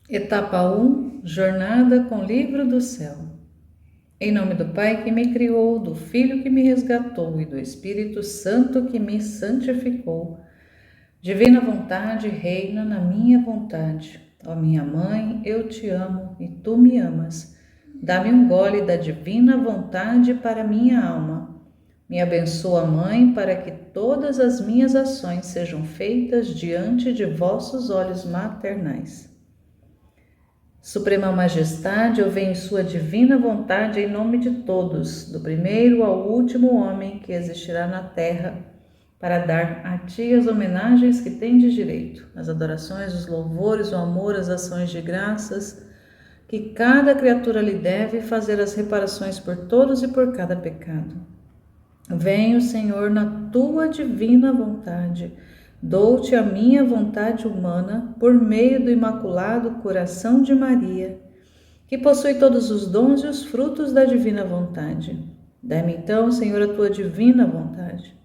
Etapa 1, Jornada com o Livro do Céu. Em nome do Pai que me criou, do Filho que me resgatou e do Espírito Santo que me santificou. Divina vontade reina na minha vontade. Ó minha mãe, eu te amo e tu me amas. Dá-me um gole da divina vontade para minha alma. Me abençoa, Mãe, para que todas as minhas ações sejam feitas diante de vossos olhos maternais. Suprema Majestade, eu venho em sua divina vontade em nome de todos, do primeiro ao último homem que existirá na terra, para dar a ti as homenagens que tendes direito, as adorações, os louvores, o amor, as ações de graças, que cada criatura lhe deve fazer as reparações por todos e por cada pecado. Venho, Senhor, na tua divina vontade. Dou-te a minha vontade humana por meio do Imaculado Coração de Maria, que possui todos os dons e os frutos da divina vontade. Dai-me então, Senhor, a tua divina vontade.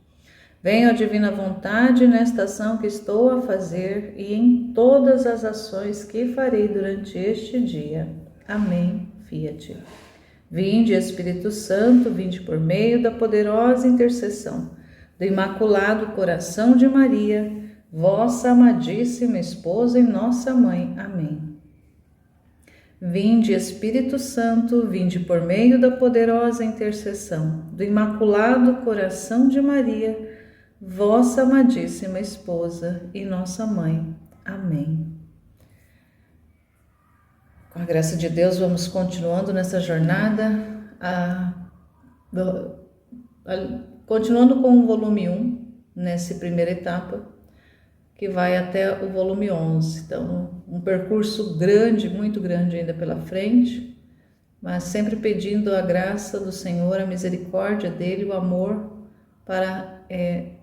Venha a divina vontade nesta ação que estou a fazer e em todas as ações que farei durante este dia. Amém. Fiat. Vinde, Espírito Santo, vinde por meio da poderosa intercessão do Imaculado Coração de Maria, vossa amadíssima esposa e nossa mãe. Amém. Vinde, Espírito Santo, vinde por meio da poderosa intercessão do Imaculado Coração de Maria, vossa amadíssima esposa e nossa mãe. Amém. Com a graça de Deus, vamos continuando nessa jornada, continuando com o volume 1, nessa primeira etapa, que vai até o volume 11. Então, um percurso grande, muito grande ainda pela frente, mas sempre pedindo a graça do Senhor, a misericórdia dele, o amor para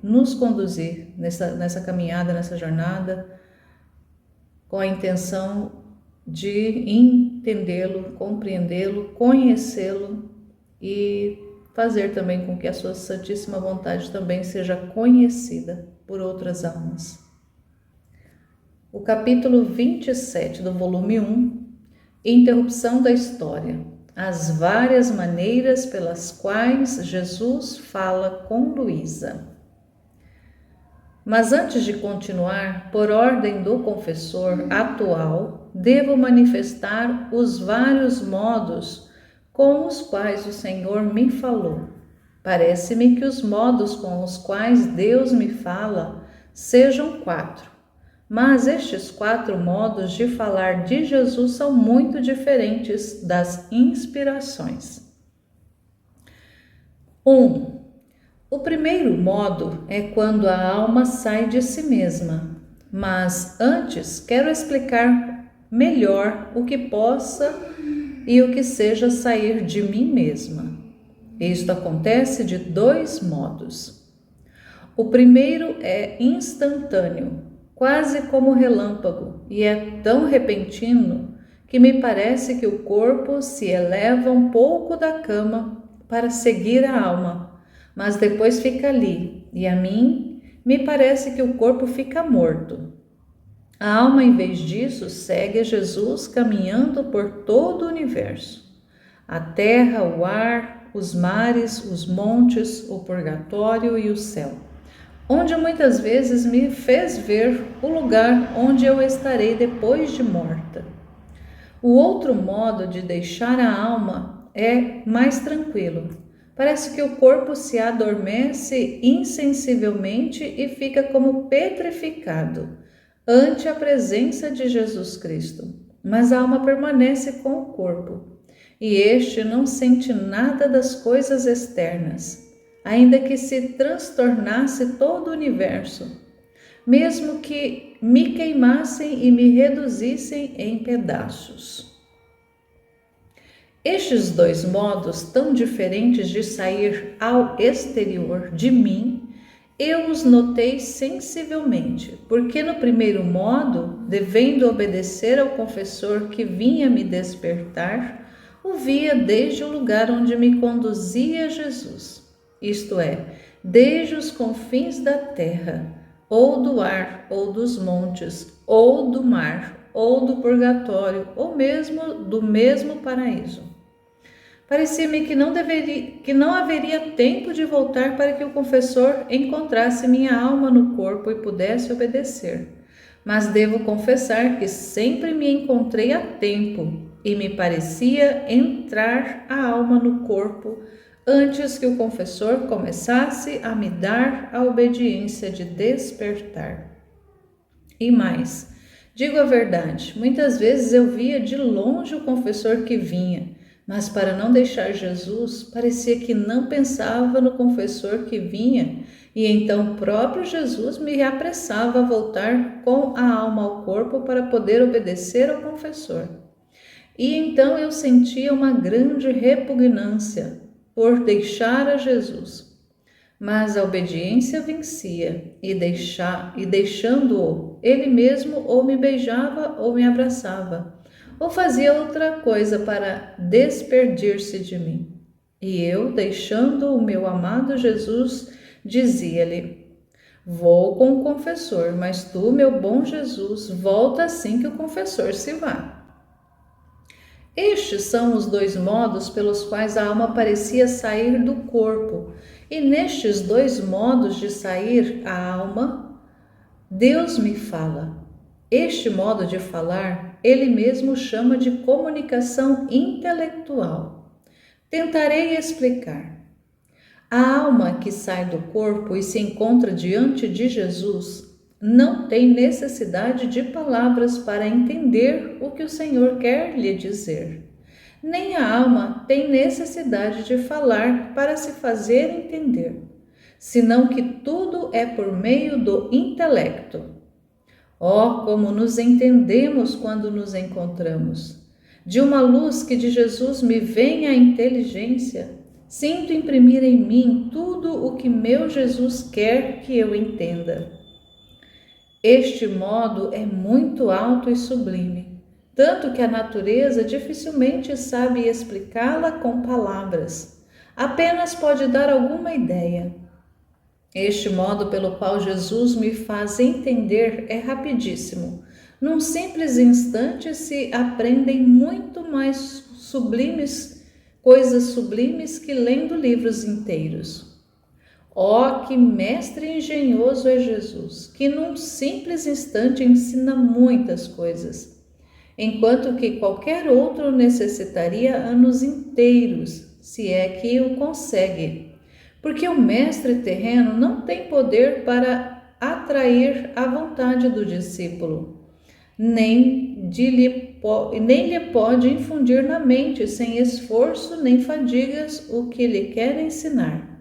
nos conduzir nessa caminhada, nessa jornada, com a intenção de entendê-lo, compreendê-lo, conhecê-lo e fazer também com que a sua santíssima vontade também seja conhecida por outras almas. O capítulo 27 do volume 1, Interrupção da História, as várias maneiras pelas quais Jesus fala com Luísa. Mas antes de continuar, por ordem do confessor atual, devo manifestar os vários modos com os quais o Senhor me falou. Parece-me que os modos com os quais Deus me fala sejam 4, mas estes 4 modos de falar de Jesus são muito diferentes das inspirações. 1. O primeiro modo é quando a alma sai de si mesma, mas antes quero explicar melhor o que possa e o que seja sair de mim mesma. Isto acontece de 2 modos. O primeiro é instantâneo, quase como relâmpago, e é tão repentino que me parece que o corpo se eleva um pouco da cama para seguir a alma, mas depois fica ali, e a mim me parece que o corpo fica morto. A alma, em vez disso, segue a Jesus caminhando por todo o universo. A terra, o ar, os mares, os montes, o purgatório e o céu, onde muitas vezes me fez ver o lugar onde eu estarei depois de morta. O outro modo de deixar a alma é mais tranquilo. Parece que o corpo se adormece insensivelmente e fica como petrificado ante a presença de Jesus Cristo, mas a alma permanece com o corpo, e este não sente nada das coisas externas, ainda que se transtornasse todo o universo, mesmo que me queimassem e me reduzissem em pedaços. Estes 2 modos tão diferentes de sair ao exterior de mim, eu os notei sensivelmente, porque no primeiro modo, devendo obedecer ao confessor que vinha me despertar, o via desde o lugar onde me conduzia Jesus, isto é, desde os confins da terra, ou do ar, ou dos montes, ou do mar, ou do purgatório, ou mesmo do mesmo paraíso. Parecia-me que não haveria tempo de voltar para que o confessor encontrasse minha alma no corpo e pudesse obedecer. Mas devo confessar que sempre me encontrei a tempo e me parecia entrar a alma no corpo antes que o confessor começasse a me dar a obediência de despertar. E mais, digo a verdade, muitas vezes eu via de longe o confessor que vinha, mas para não deixar Jesus, parecia que não pensava no confessor que vinha, e então o próprio Jesus me apressava a voltar com a alma ao corpo para poder obedecer ao confessor. E então eu sentia uma grande repugnância por deixar a Jesus. Mas a obediência vencia, e deixando-o, ele mesmo ou me beijava ou me abraçava, ou fazia outra coisa para despedir-se de mim. E eu, deixando o meu amado Jesus, dizia-lhe: vou com o confessor, mas tu, meu bom Jesus, volta assim que o confessor se vá. Estes são os dois modos pelos quais a alma parecia sair do corpo, e nestes dois modos de sair a alma, Deus me fala. Este modo de falar, ele mesmo chama de comunicação intelectual. Tentarei explicar. A alma que sai do corpo e se encontra diante de Jesus não tem necessidade de palavras para entender o que o Senhor quer lhe dizer. Nem a alma tem necessidade de falar para se fazer entender, senão que tudo é por meio do intelecto. Oh, como nos entendemos quando nos encontramos! De uma luz que de Jesus me vem a inteligência, sinto imprimir em mim tudo o que meu Jesus quer que eu entenda. Este modo é muito alto e sublime, tanto que a natureza dificilmente sabe explicá-la com palavras, apenas pode dar alguma ideia. Este modo pelo qual Jesus me faz entender é rapidíssimo. Num simples instante se aprendem muito mais coisas sublimes que lendo livros inteiros. Oh, que mestre engenhoso é Jesus, que num simples instante ensina muitas coisas, enquanto que qualquer outro necessitaria anos inteiros, se é que o consegue, porque o mestre terreno não tem poder para atrair a vontade do discípulo, nem lhe pode infundir na mente, sem esforço nem fadigas, o que lhe quer ensinar.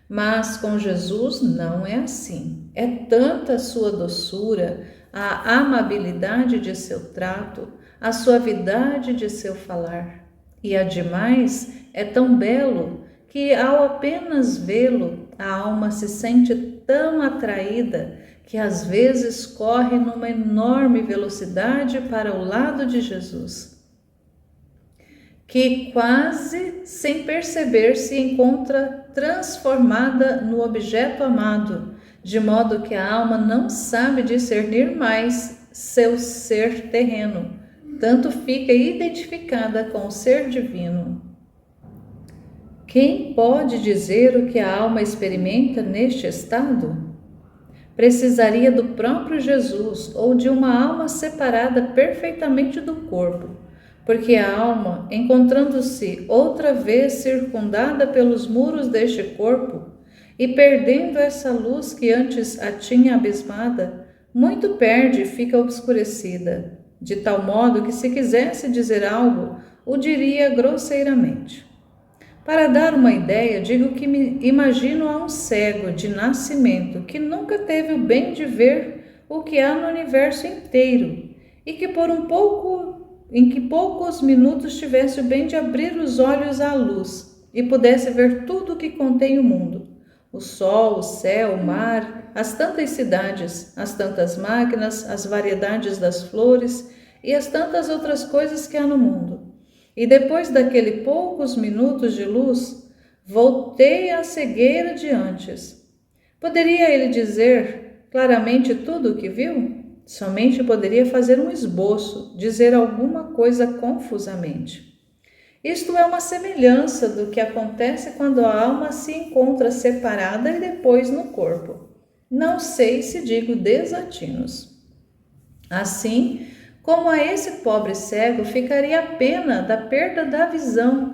Mas com Jesus não é assim. É tanta a sua doçura, a amabilidade de seu trato, a suavidade de seu falar. E ademais é tão belo que ao apenas vê-lo, a alma se sente tão atraída que às vezes corre numa enorme velocidade para o lado de Jesus, que quase sem perceber se encontra transformada no objeto amado, de modo que a alma não sabe discernir mais seu ser terreno, tanto fica identificada com o ser divino. Quem pode dizer o que a alma experimenta neste estado? Precisaria do próprio Jesus ou de uma alma separada perfeitamente do corpo, porque a alma, encontrando-se outra vez circundada pelos muros deste corpo e perdendo essa luz que antes a tinha abismada, muito perde e fica obscurecida, de tal modo que se quisesse dizer algo, o diria grosseiramente. Para dar uma ideia, digo que me imagino a um cego de nascimento que nunca teve o bem de ver o que há no universo inteiro e que em que poucos minutos tivesse o bem de abrir os olhos à luz e pudesse ver tudo o que contém o mundo: o sol, o céu, o mar, as tantas cidades, as tantas máquinas, as variedades das flores e as tantas outras coisas que há no mundo. E depois daquele poucos minutos de luz, voltei à cegueira de antes. Poderia ele dizer claramente tudo o que viu? Somente poderia fazer um esboço, dizer alguma coisa confusamente. Isto é uma semelhança do que acontece quando a alma se encontra separada e depois no corpo. Não sei se digo desatinos. Assim, como a esse pobre cego ficaria a pena da perda da visão,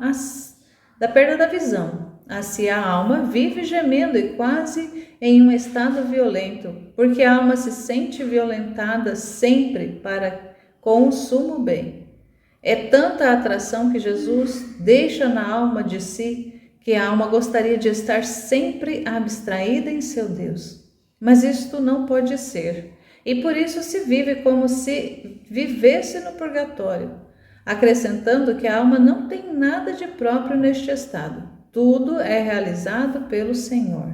assim a alma vive gemendo e quase em um estado violento, porque a alma se sente violentada sempre com o sumo bem. É tanta a atração que Jesus deixa na alma de si, que a alma gostaria de estar sempre abstraída em seu Deus. Mas isto não pode ser, e por isso se vive como se vivesse no purgatório, acrescentando que a alma não tem nada de próprio neste estado. Tudo é realizado pelo Senhor.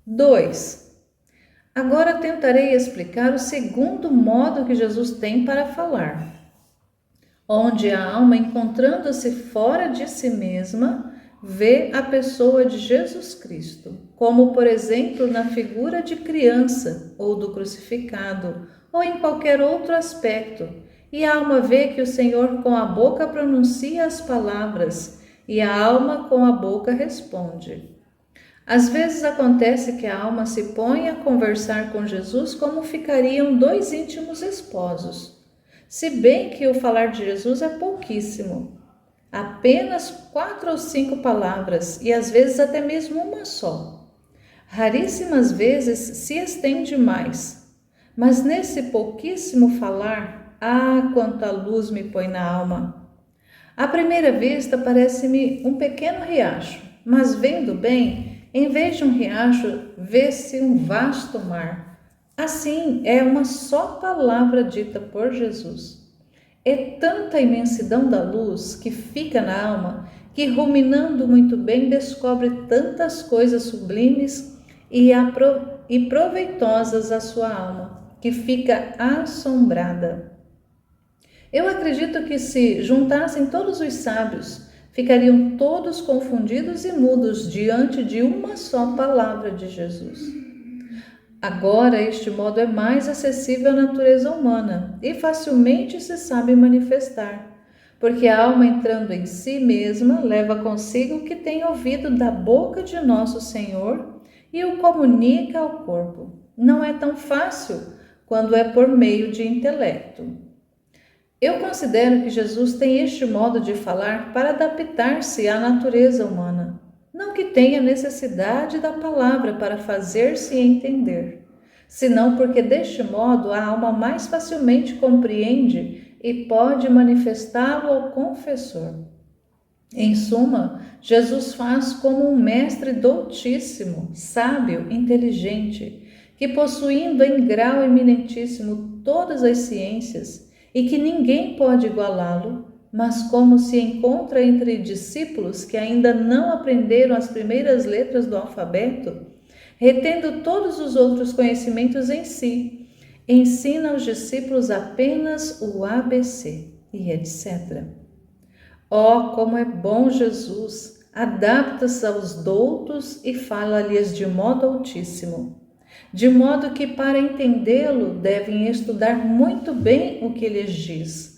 2. Agora tentarei explicar o segundo modo que Jesus tem para falar, onde a alma, encontrando-se fora de si mesma, vê a pessoa de Jesus Cristo, como por exemplo na figura de criança ou do crucificado, ou em qualquer outro aspecto, e a alma vê que o Senhor com a boca pronuncia as palavras, e a alma com a boca responde. Às vezes acontece que a alma se põe a conversar com Jesus como ficariam dois íntimos esposos, se bem que o falar de Jesus é pouquíssimo, apenas 4 ou 5 palavras, e às vezes até mesmo uma só. Raríssimas vezes se estende mais, mas nesse pouquíssimo falar, quanta luz me põe na alma! À primeira vista parece-me um pequeno riacho, mas vendo bem, em vez de um riacho, vê-se um vasto mar. Assim é uma só palavra dita por Jesus. É tanta a imensidão da luz que fica na alma, que ruminando muito bem descobre tantas coisas sublimes e proveitosas à sua alma, que fica assombrada. Eu acredito que se juntassem todos os sábios, ficariam todos confundidos e mudos diante de uma só palavra de Jesus. Agora, este modo é mais acessível à natureza humana e facilmente se sabe manifestar, porque a alma entrando em si mesma leva consigo o que tem ouvido da boca de nosso Senhor e o comunica ao corpo. Não é tão fácil quando é por meio de intelecto. Eu considero que Jesus tem este modo de falar para adaptar-se à natureza humana, não que tenha necessidade da palavra para fazer-se entender, senão porque deste modo a alma mais facilmente compreende e pode manifestá-lo ao confessor. Em suma, Jesus faz como um mestre doutíssimo, sábio, inteligente, que possuindo em grau eminentíssimo todas as ciências e que ninguém pode igualá-lo, mas como se encontra entre discípulos que ainda não aprenderam as primeiras letras do alfabeto, retendo todos os outros conhecimentos em si, ensina aos discípulos apenas o ABC e etc. Oh, como é bom Jesus! Adapta-se aos doutos e fala-lhes de modo altíssimo, de modo que para entendê-lo devem estudar muito bem o que lhes diz.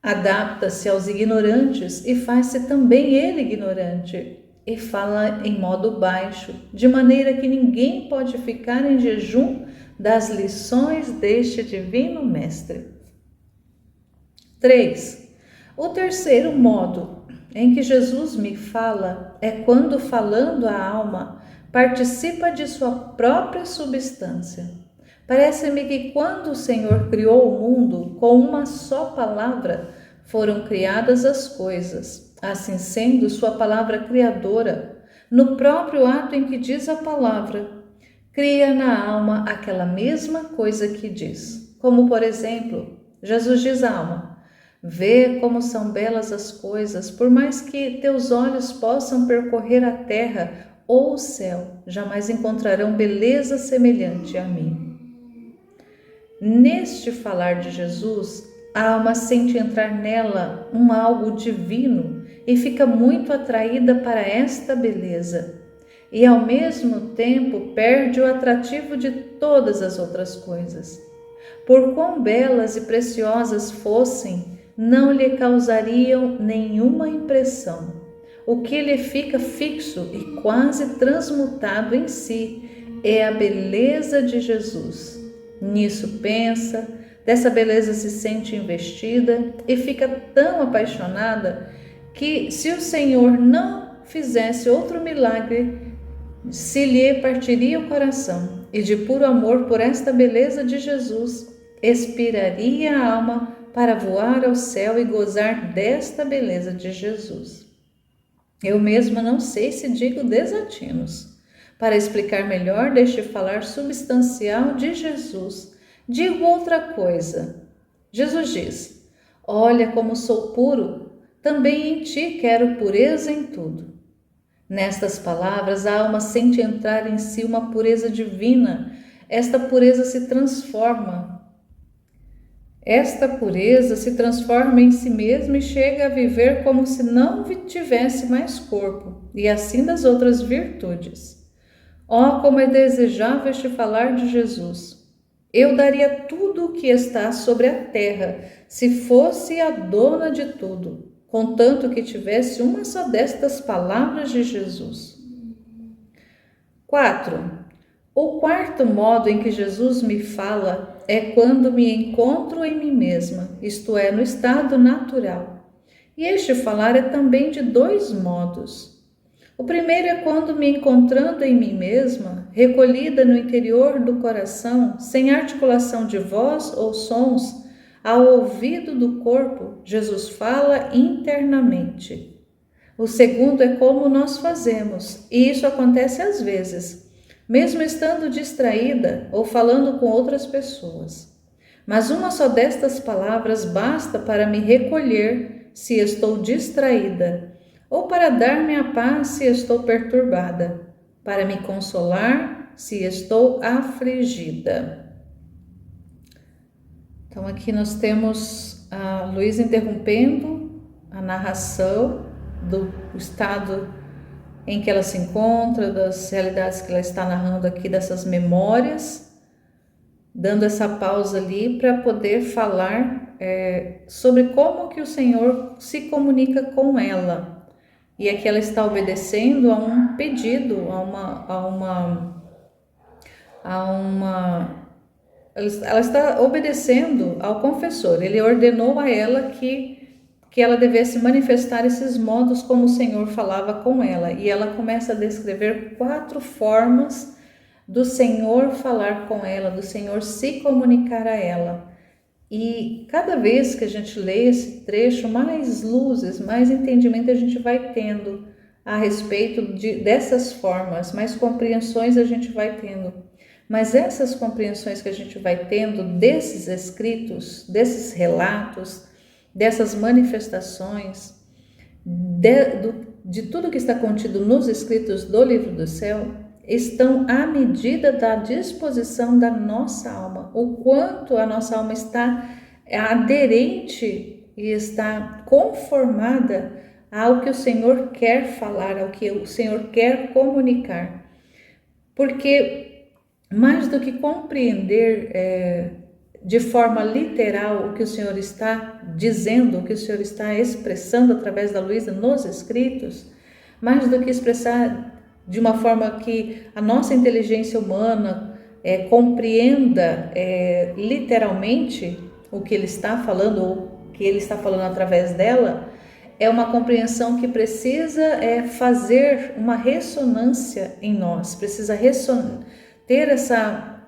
Adapta-se aos ignorantes e faz-se também ele ignorante, e fala em modo baixo, de maneira que ninguém pode ficar em jejum das lições deste divino mestre. 3. O terceiro modo em que Jesus me fala é quando, falando a alma, participa de sua própria substância. Parece-me que quando o Senhor criou o mundo, com uma só palavra foram criadas as coisas. Assim sendo, sua palavra criadora, no próprio ato em que diz a palavra, cria na alma aquela mesma coisa que diz. Como, por exemplo, Jesus diz à alma: vê como são belas as coisas, por mais que teus olhos possam percorrer a terra ou o céu, jamais encontrarão beleza semelhante a mim. Neste falar de Jesus, a alma sente entrar nela algo divino e fica muito atraída para esta beleza. e ao mesmo tempo perde o atrativo de todas as outras coisas. Por quão belas e preciosas fossem, não lhe causariam nenhuma impressão. O que lhe fica fixo e quase transmutado em si é a beleza de Jesus. Nisso pensa, dessa beleza se sente investida e fica tão apaixonada que, se o Senhor não fizesse outro milagre, se lhe partiria o coração, e de puro amor por esta beleza de Jesus, expiraria a alma para voar ao céu e gozar desta beleza de Jesus. Eu mesma não sei se digo desatinos. Para explicar melhor deste falar substancial de Jesus, digo outra coisa. Jesus diz: olha como sou puro, também em ti quero pureza em tudo. Nestas palavras, a alma sente entrar em si uma pureza divina. Esta pureza se transforma em si mesma e chega a viver como se não tivesse mais corpo, e assim das outras virtudes. Oh, como é desejável este falar de Jesus! Eu daria tudo o que está sobre a terra, se fosse a dona de tudo, contanto que tivesse uma só destas palavras de Jesus. 4. O quarto modo em que Jesus me fala é quando me encontro em mim mesma, isto é, no estado natural. E este falar é também de dois modos. O primeiro é quando, me encontrando em mim mesma, recolhida no interior do coração, sem articulação de voz ou sons, ao ouvido do corpo, Jesus fala internamente. O segundo é como nós fazemos, e isso acontece às vezes, mesmo estando distraída ou falando com outras pessoas. Mas uma só destas palavras basta para me recolher se estou distraída, ou para dar-me a paz se estou perturbada, para me consolar se estou afligida. Então aqui nós temos a Luísa interrompendo a narração do estado em que ela se encontra, das realidades que ela está narrando aqui, dessas memórias, dando essa pausa ali para poder falar sobre como que o Senhor se comunica com ela. E aqui ela está obedecendo a um pedido, ela está obedecendo ao confessor. Ele ordenou a ela que ela devesse manifestar esses modos como o Senhor falava com ela. E ela começa a descrever 4 formas do Senhor falar com ela, do Senhor se comunicar a ela. E cada vez que a gente lê esse trecho, mais luzes, mais entendimento a gente vai tendo a respeito dessas formas, mais compreensões a gente vai tendo. Mas essas compreensões que a gente vai tendo desses escritos, desses relatos, dessas manifestações, de tudo que está contido nos escritos do Livro do Céu, estão à medida da disposição da nossa alma, o quanto a nossa alma está aderente e está conformada ao que o Senhor quer falar, ao que o Senhor quer comunicar. Porque mais do que compreender de forma literal o que o Senhor está dizendo, o que o Senhor está expressando através da Luísa nos escritos, mais do que expressar de uma forma que a nossa inteligência humana compreenda literalmente o que ele está falando, ou o que ele está falando através dela, é uma compreensão que precisa fazer uma ressonância em nós, precisa ter essa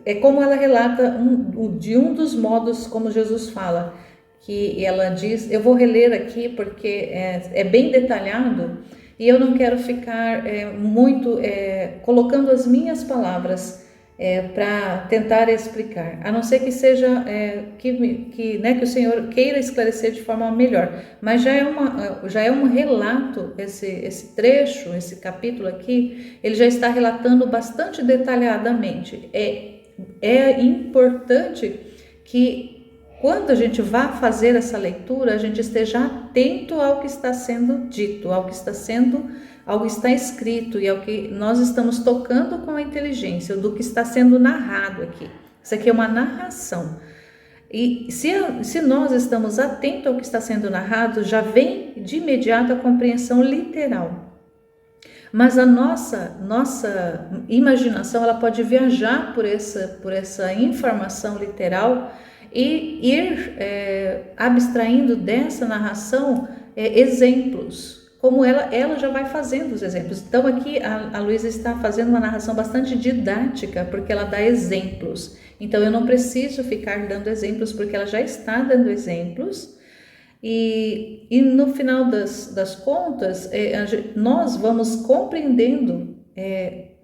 é como ela relata de um dos modos como Jesus fala, que ela diz, eu vou reler aqui porque é bem detalhado, e eu não quero ficar muito colocando as minhas palavras para tentar explicar, a não ser que seja que o Senhor queira esclarecer de forma melhor. Mas já é um relato, esse trecho, esse capítulo aqui, ele já está relatando bastante detalhadamente. É importante que quando a gente vá fazer essa leitura, a gente esteja atento ao que está sendo dito, ao que está escrito e ao que nós estamos tocando com a inteligência, do que está sendo narrado aqui. Isso aqui é uma narração. E se nós estamos atentos ao que está sendo narrado, já vem de imediato a compreensão literal. Mas a nossa imaginação, ela pode viajar por essa informação literal e ir abstraindo dessa narração exemplos, como ela já vai fazendo os exemplos. Então aqui a Luísa está fazendo uma narração bastante didática, porque ela dá exemplos. Então eu não preciso ficar dando exemplos, porque ela já está dando exemplos. E no final das contas, nós vamos compreendendo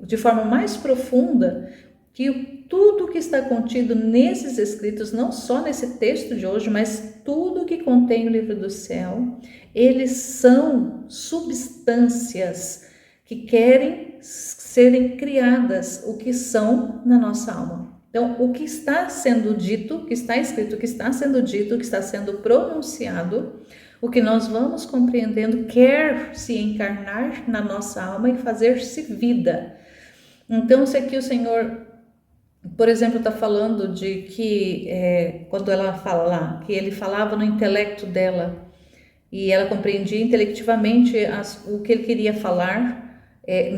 de forma mais profunda que tudo que está contido nesses escritos, não só nesse texto de hoje, mas tudo que contém o livro do céu, eles são substâncias que querem serem criadas, o que são na nossa alma. Então, o que está sendo dito, o que está escrito, o que está sendo dito, o que está sendo pronunciado, o que nós vamos compreendendo, quer se encarnar na nossa alma e fazer-se vida. Então, se aqui o Senhor, por exemplo, está falando de que, quando ela fala lá, que ele falava no intelecto dela e ela compreendia intelectivamente o que ele queria falar,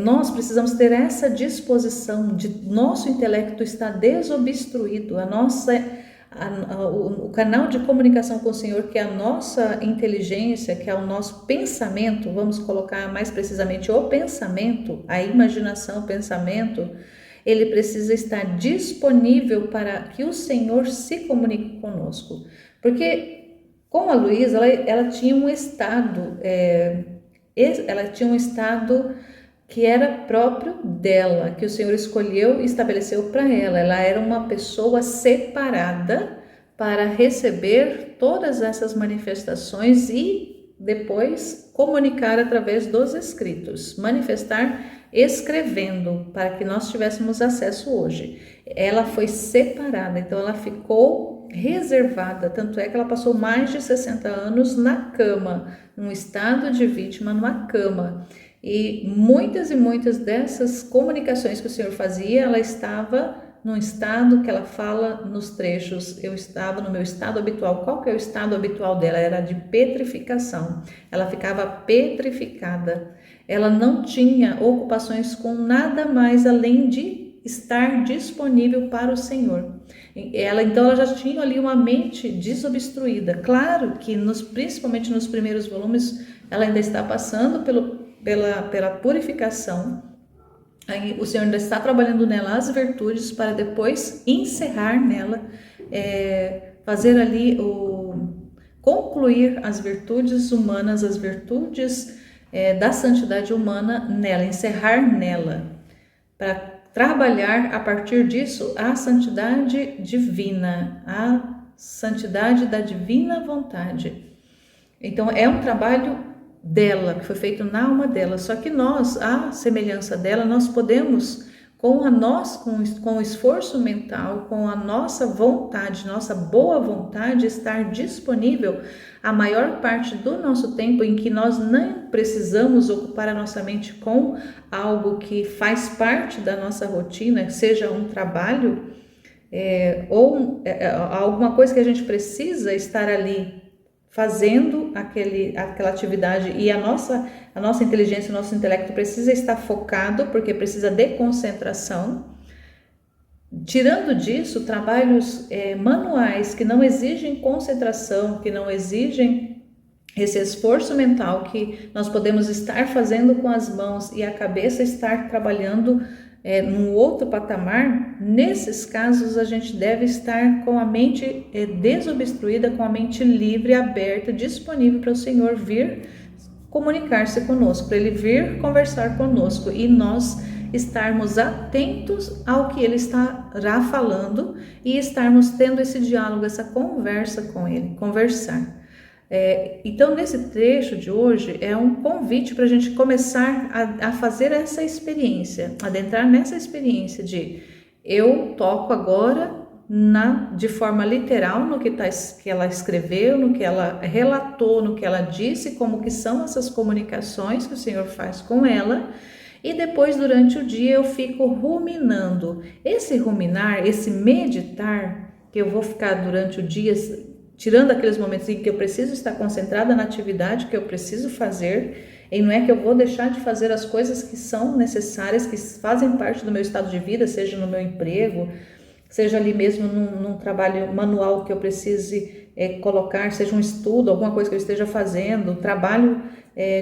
nós precisamos ter essa disposição de nosso intelecto estar desobstruído, o canal de comunicação com o Senhor, que é a nossa inteligência, que é o nosso pensamento, vamos colocar mais precisamente o pensamento, a imaginação, o pensamento, ele precisa estar disponível para que o Senhor se comunique conosco. Porque com a Luísa, ela tinha um estado, que era próprio dela, que o Senhor escolheu e estabeleceu para ela. Ela era uma pessoa separada para receber todas essas manifestações e depois comunicar através dos escritos, manifestar escrevendo, para que nós tivéssemos acesso hoje. Ela foi separada, então ela ficou reservada, tanto é que ela passou mais de 60 anos na cama, num estado de vítima, numa cama. E muitas dessas comunicações que o Senhor fazia, ela estava num estado que ela fala nos trechos, eu estava no meu estado habitual. Qual que é o estado habitual dela? Era de petrificação. Ela ficava petrificada. Ela não tinha ocupações com nada mais além de estar disponível para o Senhor. Então ela já tinha ali uma mente desobstruída. Claro que principalmente nos primeiros volumes, ela ainda está passando pela purificação. Aí o Senhor ainda está trabalhando nela as virtudes para depois encerrar nela, fazer ali concluir as virtudes humanas, as virtudes da santidade humana nela, encerrar nela, para trabalhar a partir disso a santidade divina, a santidade da divina vontade. Então é um trabalho dela, que foi feito na alma dela, só que nós, à semelhança dela, nós podemos, com o esforço mental, com a nossa vontade, nossa boa vontade, estar disponível a maior parte do nosso tempo em que nós não precisamos ocupar a nossa mente com algo que faz parte da nossa rotina, seja um trabalho ou alguma coisa que a gente precisa estar ali fazendo aquela atividade, e a nossa inteligência, o nosso intelecto precisa estar focado, porque precisa de concentração. Tirando disso, trabalhos manuais que não exigem concentração, que não exigem esse esforço mental que nós podemos estar fazendo com as mãos e a cabeça estar trabalhando num outro patamar, nesses casos a gente deve estar com a mente desobstruída, com a mente livre, aberta, disponível para o Senhor vir comunicar-se conosco, para Ele vir conversar conosco e nós estarmos atentos ao que Ele estará falando e estarmos tendo esse diálogo, essa conversa com Ele, conversar. Então, nesse trecho de hoje, é um convite para a gente começar a fazer essa experiência, adentrar nessa experiência de eu toco agora de forma literal no que ela escreveu, no que ela relatou, no que ela disse, como que são essas comunicações que o Senhor faz com ela. E depois, durante o dia, eu fico ruminando. Esse ruminar, esse meditar, que eu vou ficar durante o dia, tirando aqueles momentos em que eu preciso estar concentrada na atividade que eu preciso fazer, e não é que eu vou deixar de fazer as coisas que são necessárias, que fazem parte do meu estado de vida, seja no meu emprego, seja ali mesmo num trabalho manual que eu precise colocar, seja um estudo, alguma coisa que eu esteja fazendo, trabalho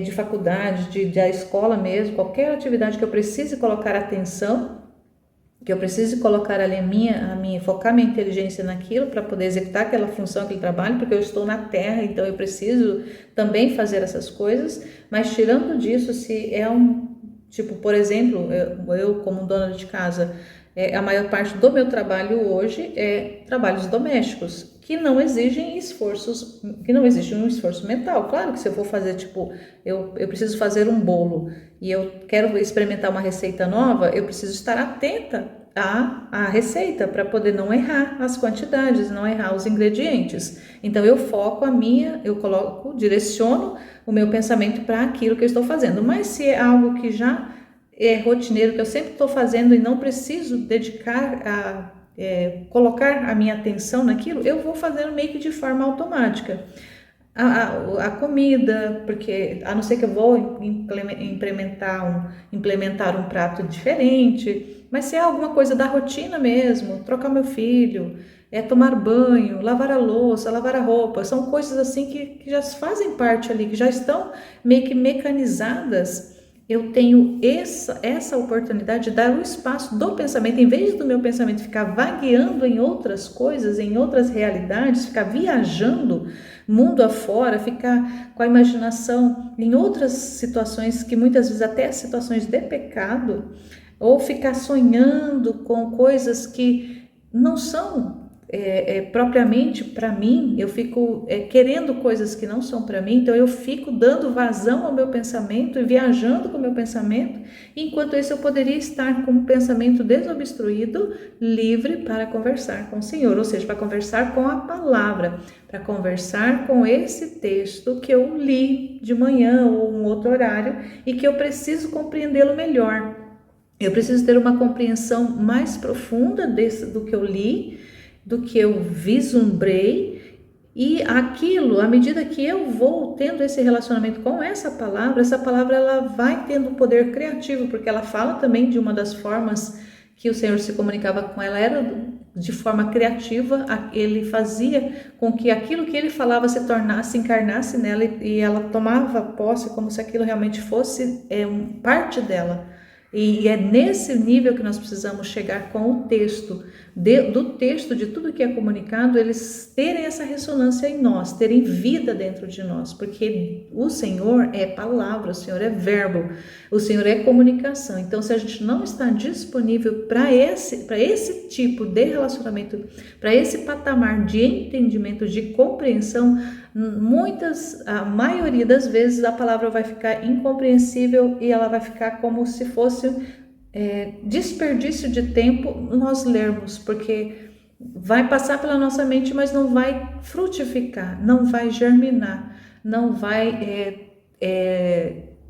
de faculdade, da escola mesmo, qualquer atividade que eu precise colocar atenção, que eu precise colocar ali focar minha inteligência naquilo para poder executar aquela função, aquele trabalho, porque eu estou na terra, então eu preciso também fazer essas coisas. Mas tirando disso, se é tipo, por exemplo, eu como dona de casa, a maior parte do meu trabalho hoje é trabalhos domésticos, que não exigem esforços, que não exige um esforço mental. Claro que se eu for fazer, tipo, eu preciso fazer um bolo e eu quero experimentar uma receita nova, eu preciso estar atenta à receita para poder não errar as quantidades, não errar os ingredientes. Então eu foco direciono o meu pensamento para aquilo que eu estou fazendo. Mas se é algo que já é rotineiro, que eu sempre estou fazendo e não preciso dedicar colocar a minha atenção naquilo, eu vou fazendo meio que de forma automática. A comida, porque a não ser que eu vou implementar um prato diferente, mas se é alguma coisa da rotina mesmo, trocar meu filho, tomar banho, lavar a louça, lavar a roupa, são coisas assim que já fazem parte ali, que já estão meio que mecanizadas. Eu tenho essa oportunidade de dar um espaço do pensamento, em vez do meu pensamento ficar vagueando em outras coisas, em outras realidades, ficar viajando mundo afora, ficar com a imaginação em outras situações, que muitas vezes até situações de pecado, ou ficar sonhando com coisas que não são propriamente para mim. Eu fico querendo coisas que não são para mim, então eu fico dando vazão ao meu pensamento e viajando com o meu pensamento, enquanto isso eu poderia estar com o pensamento desobstruído, livre para conversar com o Senhor, ou seja, para conversar com a palavra, para conversar com esse texto que eu li de manhã ou um outro horário e que eu preciso compreendê-lo melhor. Eu preciso ter uma compreensão mais profunda do que eu li, do que eu vislumbrei, e aquilo, à medida que eu vou tendo esse relacionamento com essa palavra ela vai tendo um poder criativo, porque ela fala também de uma das formas que o Senhor se comunicava com ela, era de forma criativa. Ele fazia com que aquilo que ele falava se encarnasse nela, e ela tomava posse como se aquilo realmente fosse parte dela. E é nesse nível que nós precisamos chegar com o texto, do texto, de tudo que é comunicado, eles terem essa ressonância em nós, terem vida dentro de nós, porque o Senhor é palavra, o Senhor é verbo, o Senhor é comunicação. Então, se a gente não está disponível para esse tipo de relacionamento, para esse patamar de entendimento, de compreensão, a maioria das vezes a palavra vai ficar incompreensível e ela vai ficar como se fosse desperdício de tempo nós lermos, porque vai passar pela nossa mente, mas não vai frutificar, não vai germinar, não vai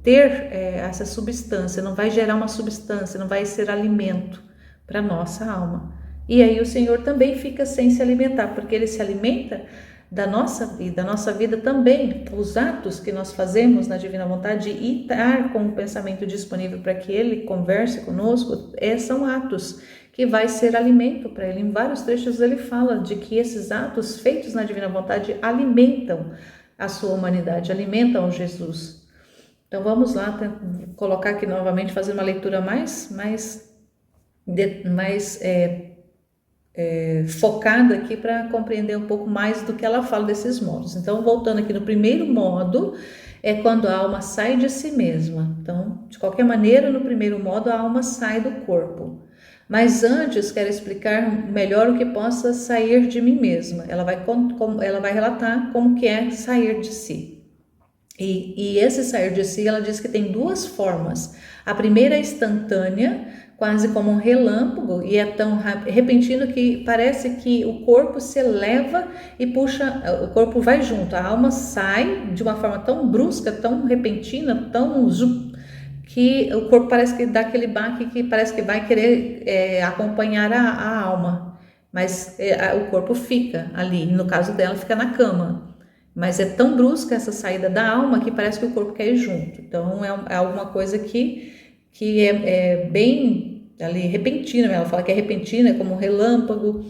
ter essa substância, não vai gerar uma substância, não vai ser alimento para nossa alma. E aí o Senhor também fica sem se alimentar, porque Ele se alimenta da nossa vida também. Os atos que nós fazemos na divina vontade e estar com o pensamento disponível para que Ele converse conosco, são atos que vai ser alimento para Ele. Em vários trechos Ele fala de que esses atos feitos na divina vontade alimentam a sua humanidade, alimentam Jesus. Então vamos lá colocar aqui novamente, fazer uma leitura mais focada aqui para compreender um pouco mais do que ela fala desses modos. Então, voltando aqui no primeiro modo, é quando a alma sai de si mesma. Então, de qualquer maneira, no primeiro modo, a alma sai do corpo. Mas antes, quero explicar melhor o que possa sair de mim mesma. Ela vai relatar como que é sair de si. E esse sair de si, ela diz que tem duas formas. A primeira é instantânea, quase como um relâmpago, e é tão repentino que parece que o corpo se eleva e puxa, o corpo vai junto, a alma sai de uma forma tão brusca, tão repentina, que o corpo parece que dá aquele baque que parece que vai querer acompanhar a alma, mas o corpo fica ali, no caso dela fica na cama. Mas é tão brusca essa saída da alma que parece que o corpo quer ir junto. Então é alguma coisa que é bem ali repentina. Ela fala que é repentina, é como um relâmpago.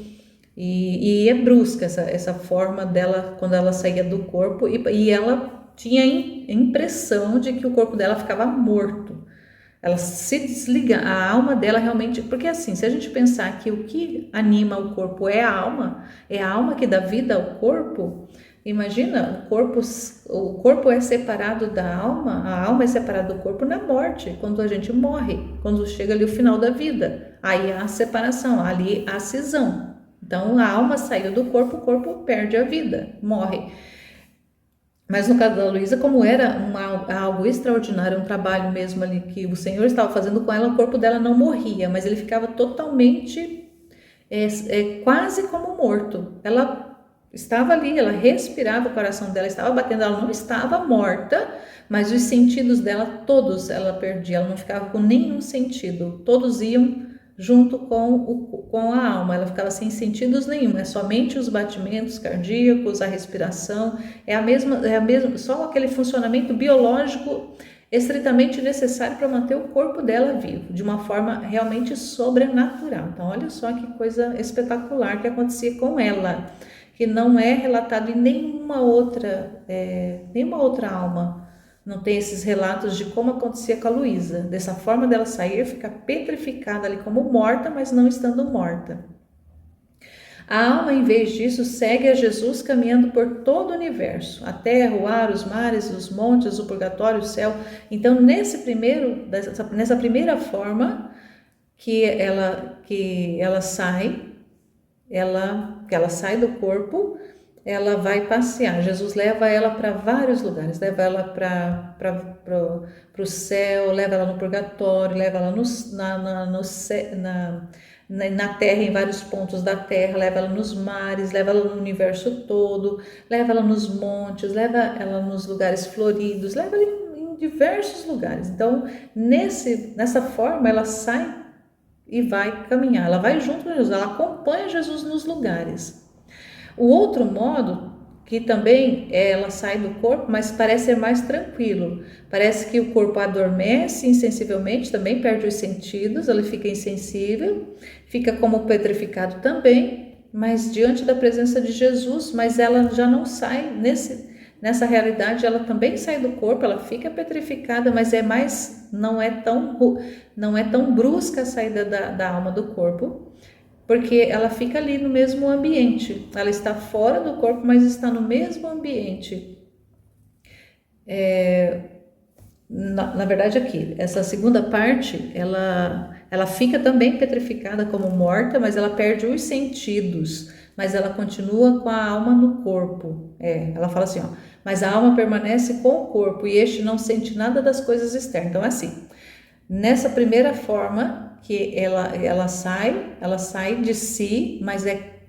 E é brusca essa forma dela quando ela saía do corpo. E ela tinha a impressão de que o corpo dela ficava morto. Ela se desliga, a alma dela realmente. Porque assim, se a gente pensar que o que anima o corpo é a alma que dá vida ao corpo. Imagina, o corpo é separado da alma, a alma é separada do corpo na morte, quando a gente morre, quando chega ali o final da vida. Aí há a separação, ali há a cisão. Então a alma saiu do corpo, o corpo perde a vida, morre. Mas no caso da Luísa, como era algo extraordinário, um trabalho mesmo ali que o Senhor estava fazendo com ela, o corpo dela não morria, mas ele ficava totalmente, quase como morto. Ela estava ali, ela respirava, o coração dela estava batendo, ela não estava morta, mas os sentidos dela todos ela perdia, ela não ficava com nenhum sentido, todos iam junto com a alma, ela ficava sem sentidos nenhum, é somente os batimentos cardíacos, a respiração, é a mesma, só aquele funcionamento biológico estritamente necessário para manter o corpo dela vivo, de uma forma realmente sobrenatural. Então olha só que coisa espetacular que acontecia com ela, que não é relatado em nenhuma outra alma. Não tem esses relatos de como acontecia com a Luísa, dessa forma dela sair, ficar petrificada ali como morta, mas não estando morta. A alma, em vez disso, segue a Jesus caminhando por todo o universo, a terra, o ar, os mares, os montes, o purgatório, o céu. Então, nessa primeira forma que ela sai, que ela sai do corpo, ela vai passear. Jesus leva ela para vários lugares, leva ela para o céu, leva ela no purgatório, leva ela na terra, em vários pontos da terra, leva ela nos mares, leva ela no universo todo, leva ela nos montes, leva ela nos lugares floridos, leva ela em diversos lugares. Então, nessa forma, ela sai e vai caminhar, ela vai junto com Jesus, ela acompanha Jesus nos lugares. O outro modo, que também ela sai do corpo, mas parece ser mais tranquilo, parece que o corpo adormece insensivelmente, também perde os sentidos, ela fica insensível, fica como petrificado também, mas diante da presença de Jesus, mas ela já não sai nessa realidade, ela também sai do corpo, ela fica petrificada, mas não é tão brusca a saída da alma do corpo, porque ela fica ali no mesmo ambiente, ela está fora do corpo, mas está no mesmo ambiente. Na verdade aqui, essa segunda parte, ela fica também petrificada como morta, mas ela perde os sentidos, mas ela continua com a alma no corpo. Ela fala assim, mas a alma permanece com o corpo e este não sente nada das coisas externas. Então é assim, nessa primeira forma que ela sai de si, mas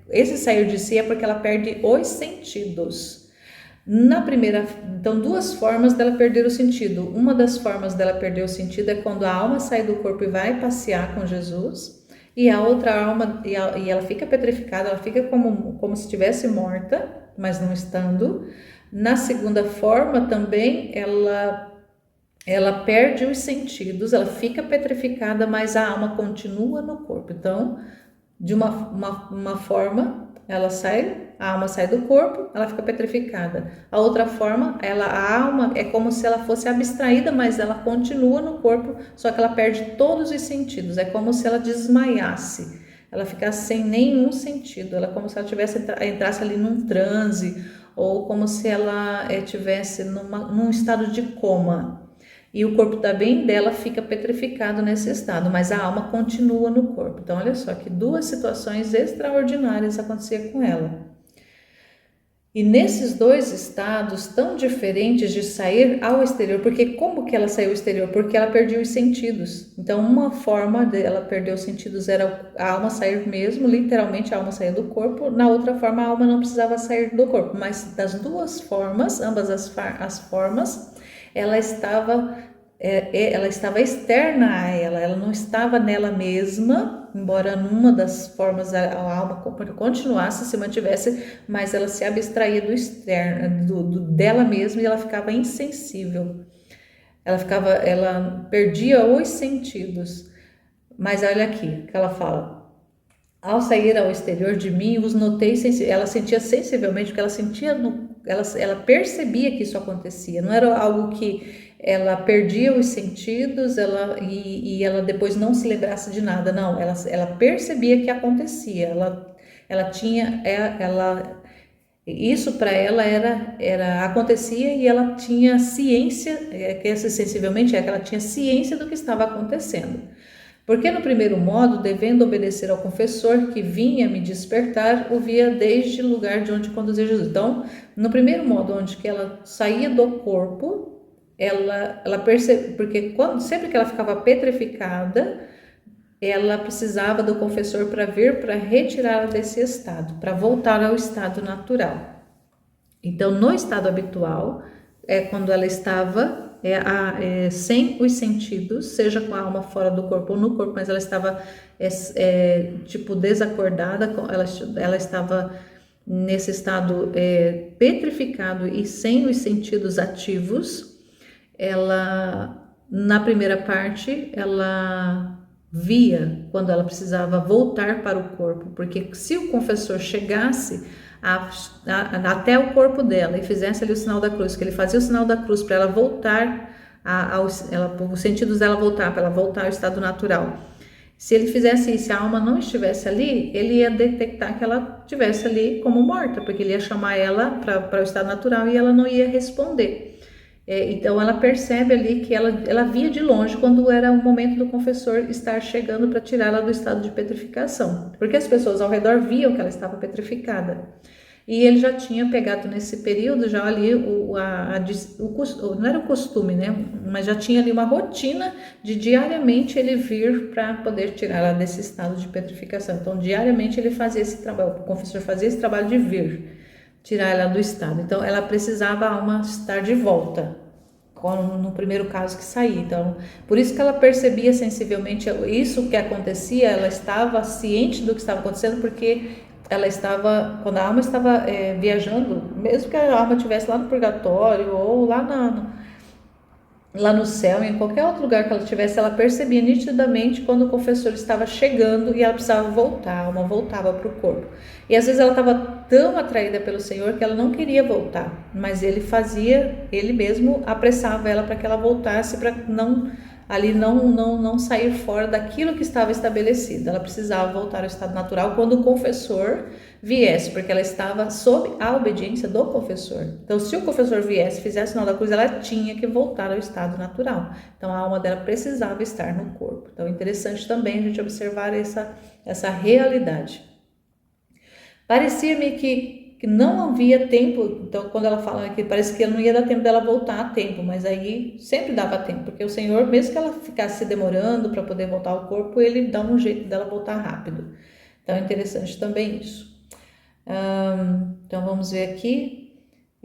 esse sair de si é porque ela perde os sentidos. Então, duas formas dela perder o sentido. Uma das formas dela perder o sentido é quando a alma sai do corpo e vai passear com Jesus, e a outra alma, e ela fica petrificada, ela fica como se estivesse morta, mas não estando. Na segunda forma também, ela perde os sentidos, ela fica petrificada, mas a alma continua no corpo. Então, de uma forma, a alma sai do corpo, ela fica petrificada. A outra forma, a alma é como se ela fosse abstraída, mas ela continua no corpo, só que ela perde todos os sentidos. É como se ela desmaiasse, ela ficasse sem nenhum sentido. Ela é como se ela entrasse ali num transe, ou como se ela estivesse num estado de coma. E o corpo também dela fica petrificado nesse estado, mas a alma continua no corpo. Então, olha só que duas situações extraordinárias aconteciam com ela. E nesses dois estados tão diferentes de sair ao exterior, porque como que ela saiu ao exterior? Porque ela perdeu os sentidos. Então, uma forma dela perder os sentidos era a alma sair mesmo, literalmente a alma sair do corpo. Na outra forma, a alma não precisava sair do corpo. Mas das duas formas, ambas as formas, ela estava externa a ela não estava nela mesma, embora numa das formas a alma continuasse, se mantivesse, mas ela se abstraía do externo, dela mesma, e ela ficava insensível, ela perdia os sentidos. Mas olha aqui, que ela fala: ao sair ao exterior de mim, os notei, ela sentia sensivelmente, porque ela sentia, ela percebia que isso acontecia, não era algo que ela perdia os sentidos, e ela depois não se lembrasse de nada, não, ela percebia que acontecia, isso para ela acontecia, e ela tinha ciência, que essa sensivelmente que ela tinha ciência do que estava acontecendo. Porque no primeiro modo, devendo obedecer ao confessor que vinha me despertar, o via desde o lugar de onde conduzia Jesus. Então, no primeiro modo, onde que ela saía do corpo, ela percebe, porque sempre que ela ficava petrificada, ela precisava do confessor para vir para retirá-la desse estado, para voltar ao estado natural. Então, no estado habitual, quando ela estava sem os sentidos, seja com a alma fora do corpo ou no corpo, mas ela estava tipo desacordada, ela estava nesse estado petrificado e sem os sentidos ativos. Ela, na primeira parte, ela via quando ela precisava voltar para o corpo, porque se o confessor chegasse até o corpo dela e fizesse ali o sinal da cruz, que ele fazia o sinal da cruz para ela voltar, os sentidos dela voltar, para ela voltar ao estado natural. Se ele fizesse isso, se a alma não estivesse ali, ele ia detectar que ela estivesse ali como morta, porque ele ia chamar ela para o estado natural e ela não ia responder. Então ela percebe ali que ela via de longe quando era o momento do confessor estar chegando para tirá-la do estado de petrificação, porque as pessoas ao redor viam que ela estava petrificada. E ele já tinha pegado nesse período já ali não era o costume, né? Mas já tinha ali uma rotina de diariamente ele vir para poder tirá-la desse estado de petrificação. Então diariamente ele fazia esse trabalho, o confessor fazia esse trabalho de vir tirar ela do estado. Então ela precisava a alma estar de volta, no primeiro caso que saía. Então por isso que ela percebia sensivelmente isso que acontecia, ela estava ciente do que estava acontecendo, porque ela estava, quando a alma estava viajando, mesmo que a alma estivesse lá no purgatório ou lá no céu, em qualquer outro lugar que ela estivesse, ela percebia nitidamente quando o confessor estava chegando e ela precisava voltar, a alma voltava para o corpo. E às vezes ela estava tão atraída pelo Senhor que ela não queria voltar, mas ele mesmo apressava ela para que ela voltasse, para não sair fora daquilo que estava estabelecido. Ela precisava voltar ao estado natural quando o confessor viesse, porque ela estava sob a obediência do confessor. Então, se o confessor viesse, fizesse o sinal da cruz, ela tinha que voltar ao estado natural. Então, a alma dela precisava estar no corpo. Então, é interessante também a gente observar essa realidade. Parecia-me que não havia tempo. Então, quando ela fala que parece que não ia dar tempo dela voltar a tempo, mas aí sempre dava tempo, porque o Senhor, mesmo que ela ficasse se demorando para poder voltar ao corpo, ele dá um jeito dela voltar rápido. Então, é interessante também isso. Então, vamos ver aqui.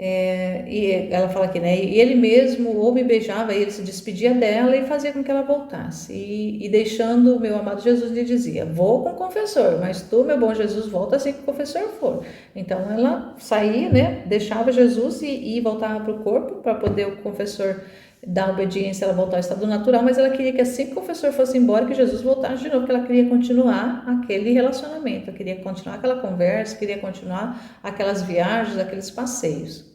E ela fala aqui, né? E ele mesmo ou me beijava, ele se despedia dela e fazia com que ela voltasse. E deixando o meu amado Jesus, lhe dizia: vou com o confessor, mas tu, meu bom Jesus, volta assim que o confessor for. Então ela saía, né? Deixava Jesus e voltava para o corpo para poder o confessor dar obediência, ela voltar ao estado natural, mas ela queria que assim que o confessor fosse embora, que Jesus voltasse de novo, porque ela queria continuar aquele relacionamento, queria continuar aquela conversa, queria continuar aquelas viagens, aqueles passeios.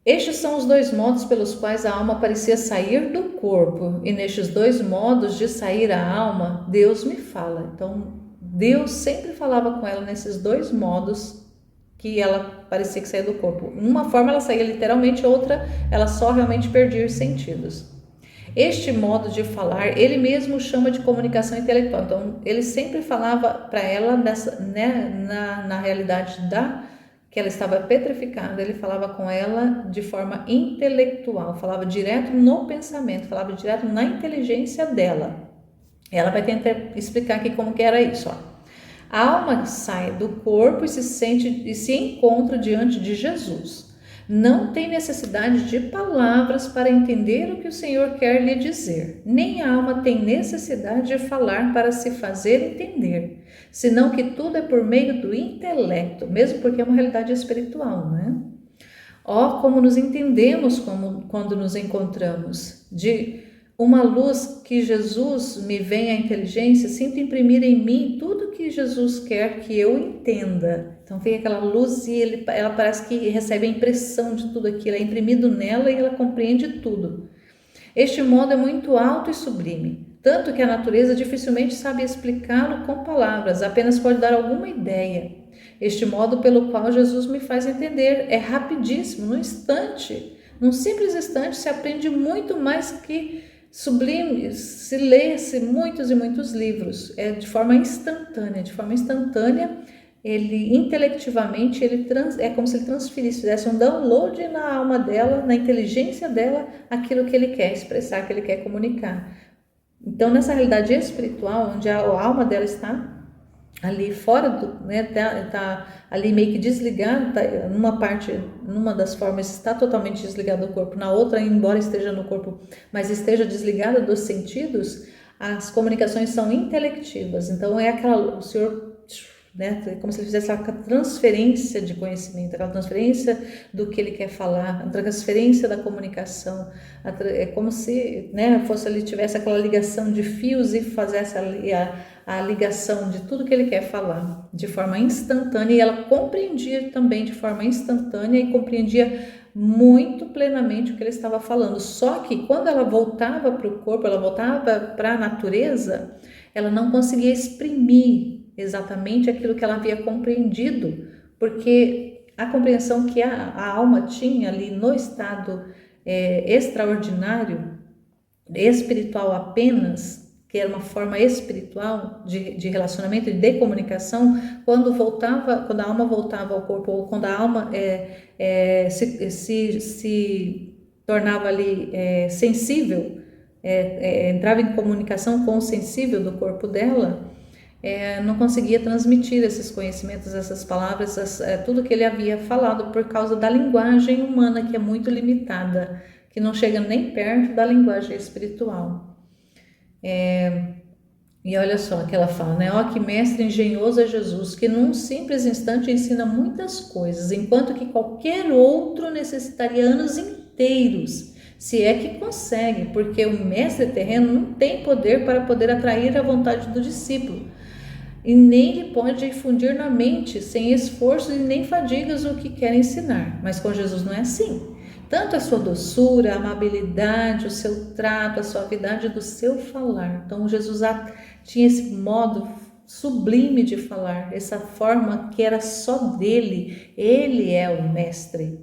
Estes são os dois modos pelos quais a alma parecia sair do corpo, e nestes dois modos de sair a alma, Deus me fala. Então, Deus sempre falava com ela nesses dois modos que ela parecia que saía do corpo. Uma forma ela saía literalmente, outra ela só realmente perdia os sentidos. Este modo de falar, ele mesmo chama de comunicação intelectual. Então, ele sempre falava para ela na realidade que ela estava petrificada, ele falava com ela de forma intelectual, falava direto no pensamento, falava direto na inteligência dela. Ela vai tentar explicar aqui como que era isso, ó. A alma sai do corpo e se encontra diante de Jesus. Não tem necessidade de palavras para entender o que o Senhor quer lhe dizer. Nem a alma tem necessidade de falar para se fazer entender, senão que tudo é por meio do intelecto, mesmo porque é uma realidade espiritual, né? Ó, como nos entendemos quando nos encontramos. De uma luz que Jesus me vem à inteligência, sinto imprimir em mim tudo que Jesus quer que eu entenda. Então vem aquela luz e ela parece que recebe a impressão de tudo aquilo, é imprimido nela e ela compreende tudo. Este modo é muito alto e sublime, tanto que a natureza dificilmente sabe explicá-lo com palavras, apenas pode dar alguma ideia. Este modo pelo qual Jesus me faz entender é rapidíssimo, num instante, num simples instante se aprende muito mais que sublime, se lê-se muitos e muitos livros, de forma instantânea, ele intelectivamente, é como se ele transferisse, fizesse um download na alma dela, na inteligência dela, aquilo que ele quer expressar, que ele quer comunicar. Então, nessa realidade espiritual, onde a alma dela está ali fora do, né, tá ali meio que desligado, numa das formas está totalmente desligado do corpo, na outra, embora esteja no corpo, mas esteja desligada dos sentidos, as comunicações são intelectivas. Então o Senhor, né, é como se ele fizesse aquela transferência de conhecimento, aquela transferência do que ele quer falar, a transferência da comunicação, é como se, né, fosse ali, tivesse aquela ligação de fios e fizesse a ligação de tudo que ele quer falar de forma instantânea, e ela compreendia também de forma instantânea e compreendia muito plenamente o que ele estava falando. Só que quando ela voltava para o corpo, ela voltava para a natureza, ela não conseguia exprimir exatamente aquilo que ela havia compreendido, porque a compreensão que a alma tinha ali no estado extraordinário, espiritual apenas, que era uma forma espiritual de relacionamento e de comunicação, quando a alma voltava ao corpo, ou quando a alma se tornava ali sensível, entrava em comunicação com o sensível do corpo dela, não conseguia transmitir esses conhecimentos, essas palavras, tudo que ele havia falado, por causa da linguagem humana, que é muito limitada, que não chega nem perto da linguagem espiritual. E olha só que ela fala, né? Ó, que mestre engenhoso é Jesus, que num simples instante ensina muitas coisas, enquanto que qualquer outro necessitaria anos inteiros, se é que consegue, porque o mestre terreno não tem poder para poder atrair a vontade do discípulo, e nem lhe pode infundir na mente, sem esforço e nem fadigas, o que quer ensinar. Mas com Jesus não é assim. Tanto a sua doçura, a amabilidade, o seu trato, a suavidade do seu falar. Então Jesus tinha esse modo sublime de falar, essa forma que era só dele. Ele é o mestre,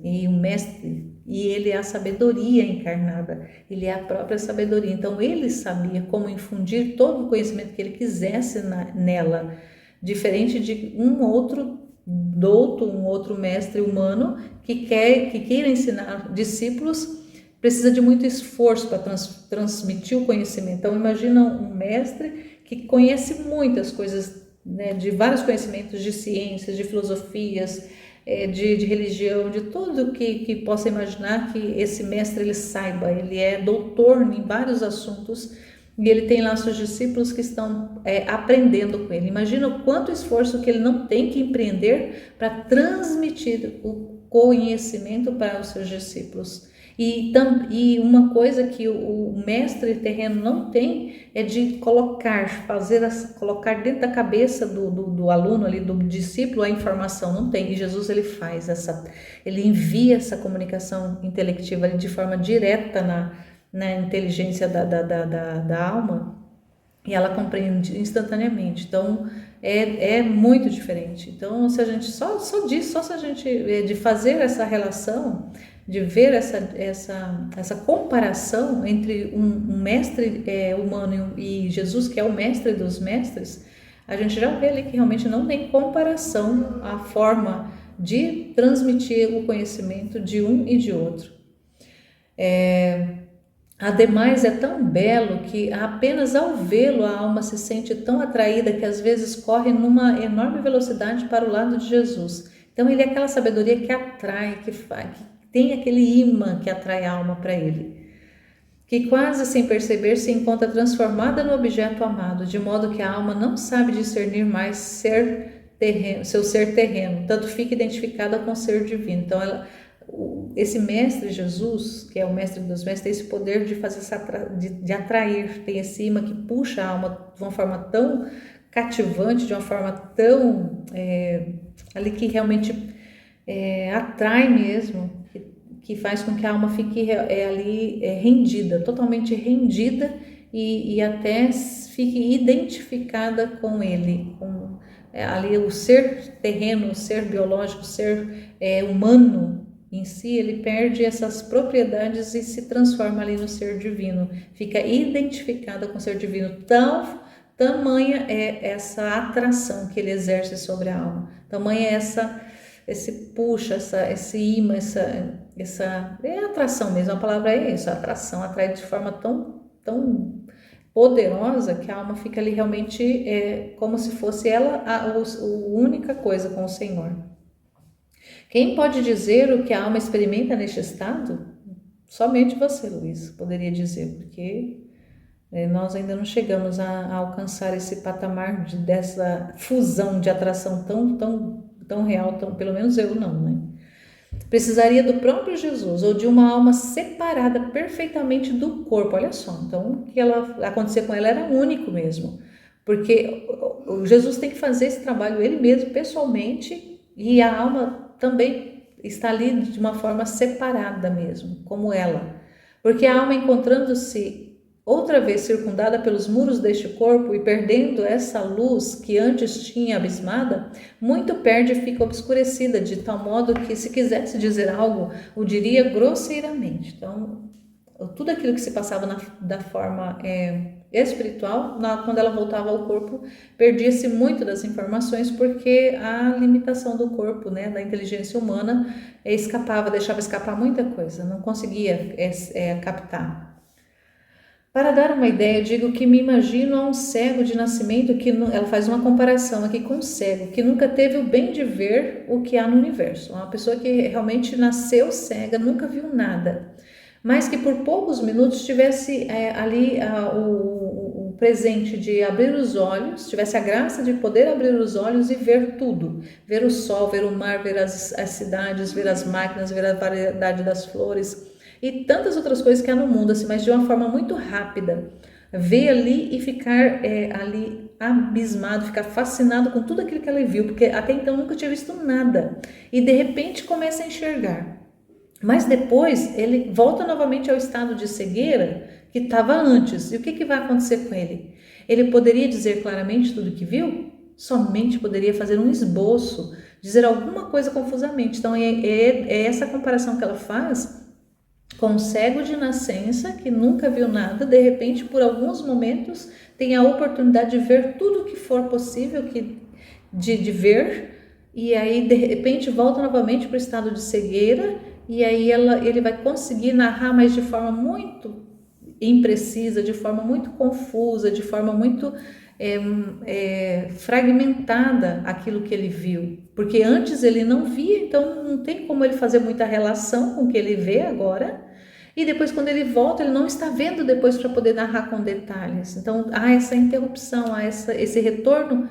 e ele é a sabedoria encarnada, ele é a própria sabedoria. Então ele sabia como infundir todo o conhecimento que ele quisesse nela, diferente de um outro douto, um outro mestre humano que queira ensinar discípulos, precisa de muito esforço para transmitir o conhecimento. Então imagina um mestre que conhece muitas coisas, né, de vários conhecimentos de ciências, de filosofias, de religião, de tudo que possa imaginar, que esse mestre ele saiba, ele é doutor em vários assuntos, e ele tem lá seus discípulos que estão aprendendo com ele. Imagina o quanto esforço que ele não tem que empreender para transmitir o conhecimento para os seus discípulos. E uma coisa que o mestre terreno não tem é de colocar dentro da cabeça do aluno ali, do discípulo, a informação. Não tem. E Jesus ele faz ele envia essa comunicação intelectiva ali de forma direta na inteligência da alma, e ela compreende instantaneamente. Então é muito diferente. Então se a gente de fazer essa relação, de ver essa comparação entre um mestre humano e Jesus, que é o mestre dos mestres, a gente já vê ali que realmente não tem comparação a forma de transmitir o conhecimento de um e de outro. Ademais, é tão belo que apenas ao vê-lo a alma se sente tão atraída que às vezes corre numa enorme velocidade para o lado de Jesus. Então ele é aquela sabedoria que atrai, que tem aquele imã que atrai a alma para ele, que quase sem perceber se encontra transformada no objeto amado, de modo que a alma não sabe discernir mais seu ser terreno, tanto fica identificada com o ser divino. Então esse mestre Jesus, que é o mestre dos mestres, tem esse poder de fazer de atrair, tem esse imã que puxa a alma de uma forma tão cativante, de uma forma tão ali que realmente atrai mesmo, que faz com que a alma fique ali rendida, totalmente rendida e até fique identificada com ele, com ali o ser terreno, o ser biológico, o ser humano em si, ele perde essas propriedades e se transforma ali no ser divino, fica identificada com o ser divino. Tamanha é essa atração que ele exerce sobre a alma, tamanha é esse puxa, esse imã, essa atração mesmo, a palavra é isso, a atração atrai de forma tão poderosa que a alma fica ali realmente como se fosse ela a única coisa com o Senhor. Quem pode dizer o que a alma experimenta neste estado? Somente você, Luiz, poderia dizer, porque nós ainda não chegamos a alcançar esse patamar dessa fusão de atração tão real, pelo menos eu não, né? Precisaria do próprio Jesus ou de uma alma separada perfeitamente do corpo. Olha só, então o que acontecer com ela era único mesmo, porque o Jesus tem que fazer esse trabalho ele mesmo, pessoalmente, e a alma também está ali de uma forma separada mesmo, como ela, porque a alma encontrando-se outra vez circundada pelos muros deste corpo e perdendo essa luz que antes tinha abismada, muito perde e fica obscurecida, de tal modo que se quisesse dizer algo, o diria grosseiramente. Então, tudo aquilo que se passava da forma espiritual, quando ela voltava ao corpo, perdia-se muito das informações, porque a limitação do corpo, né, da inteligência humana, deixava escapar muita coisa, não conseguia captar. Para dar uma ideia, eu digo que me imagino a um cego de nascimento ela faz uma comparação aqui com um cego, que nunca teve o bem de ver o que há no universo. Uma pessoa que realmente nasceu cega, nunca viu nada, mas que por poucos minutos tivesse ali o presente de abrir os olhos, tivesse a graça de poder abrir os olhos e ver tudo, ver o sol, ver o mar, ver as cidades, ver as máquinas, ver a variedade das flores e tantas outras coisas que há no mundo, assim, mas de uma forma muito rápida, ver ali e ficar ali abismado, ficar fascinado com tudo aquilo que ela viu, porque até então nunca tinha visto nada, e de repente começa a enxergar, mas depois ele volta novamente ao estado de cegueira que estava antes. E o que vai acontecer com ele? Ele poderia dizer claramente tudo que viu? Somente poderia fazer um esboço, dizer alguma coisa confusamente. Então é essa comparação que ela faz com um cego de nascença que nunca viu nada, de repente, por alguns momentos, tem a oportunidade de ver tudo o que for possível de ver, e aí de repente volta novamente para o estado de cegueira, e aí ele vai conseguir narrar, mas de forma muito imprecisa, de forma muito confusa, de forma muito fragmentada aquilo que ele viu, porque antes ele não via, então não tem como ele fazer muita relação com o que ele vê agora, e depois quando ele volta ele não está vendo depois para poder narrar com detalhes. Então há essa interrupção, há esse retorno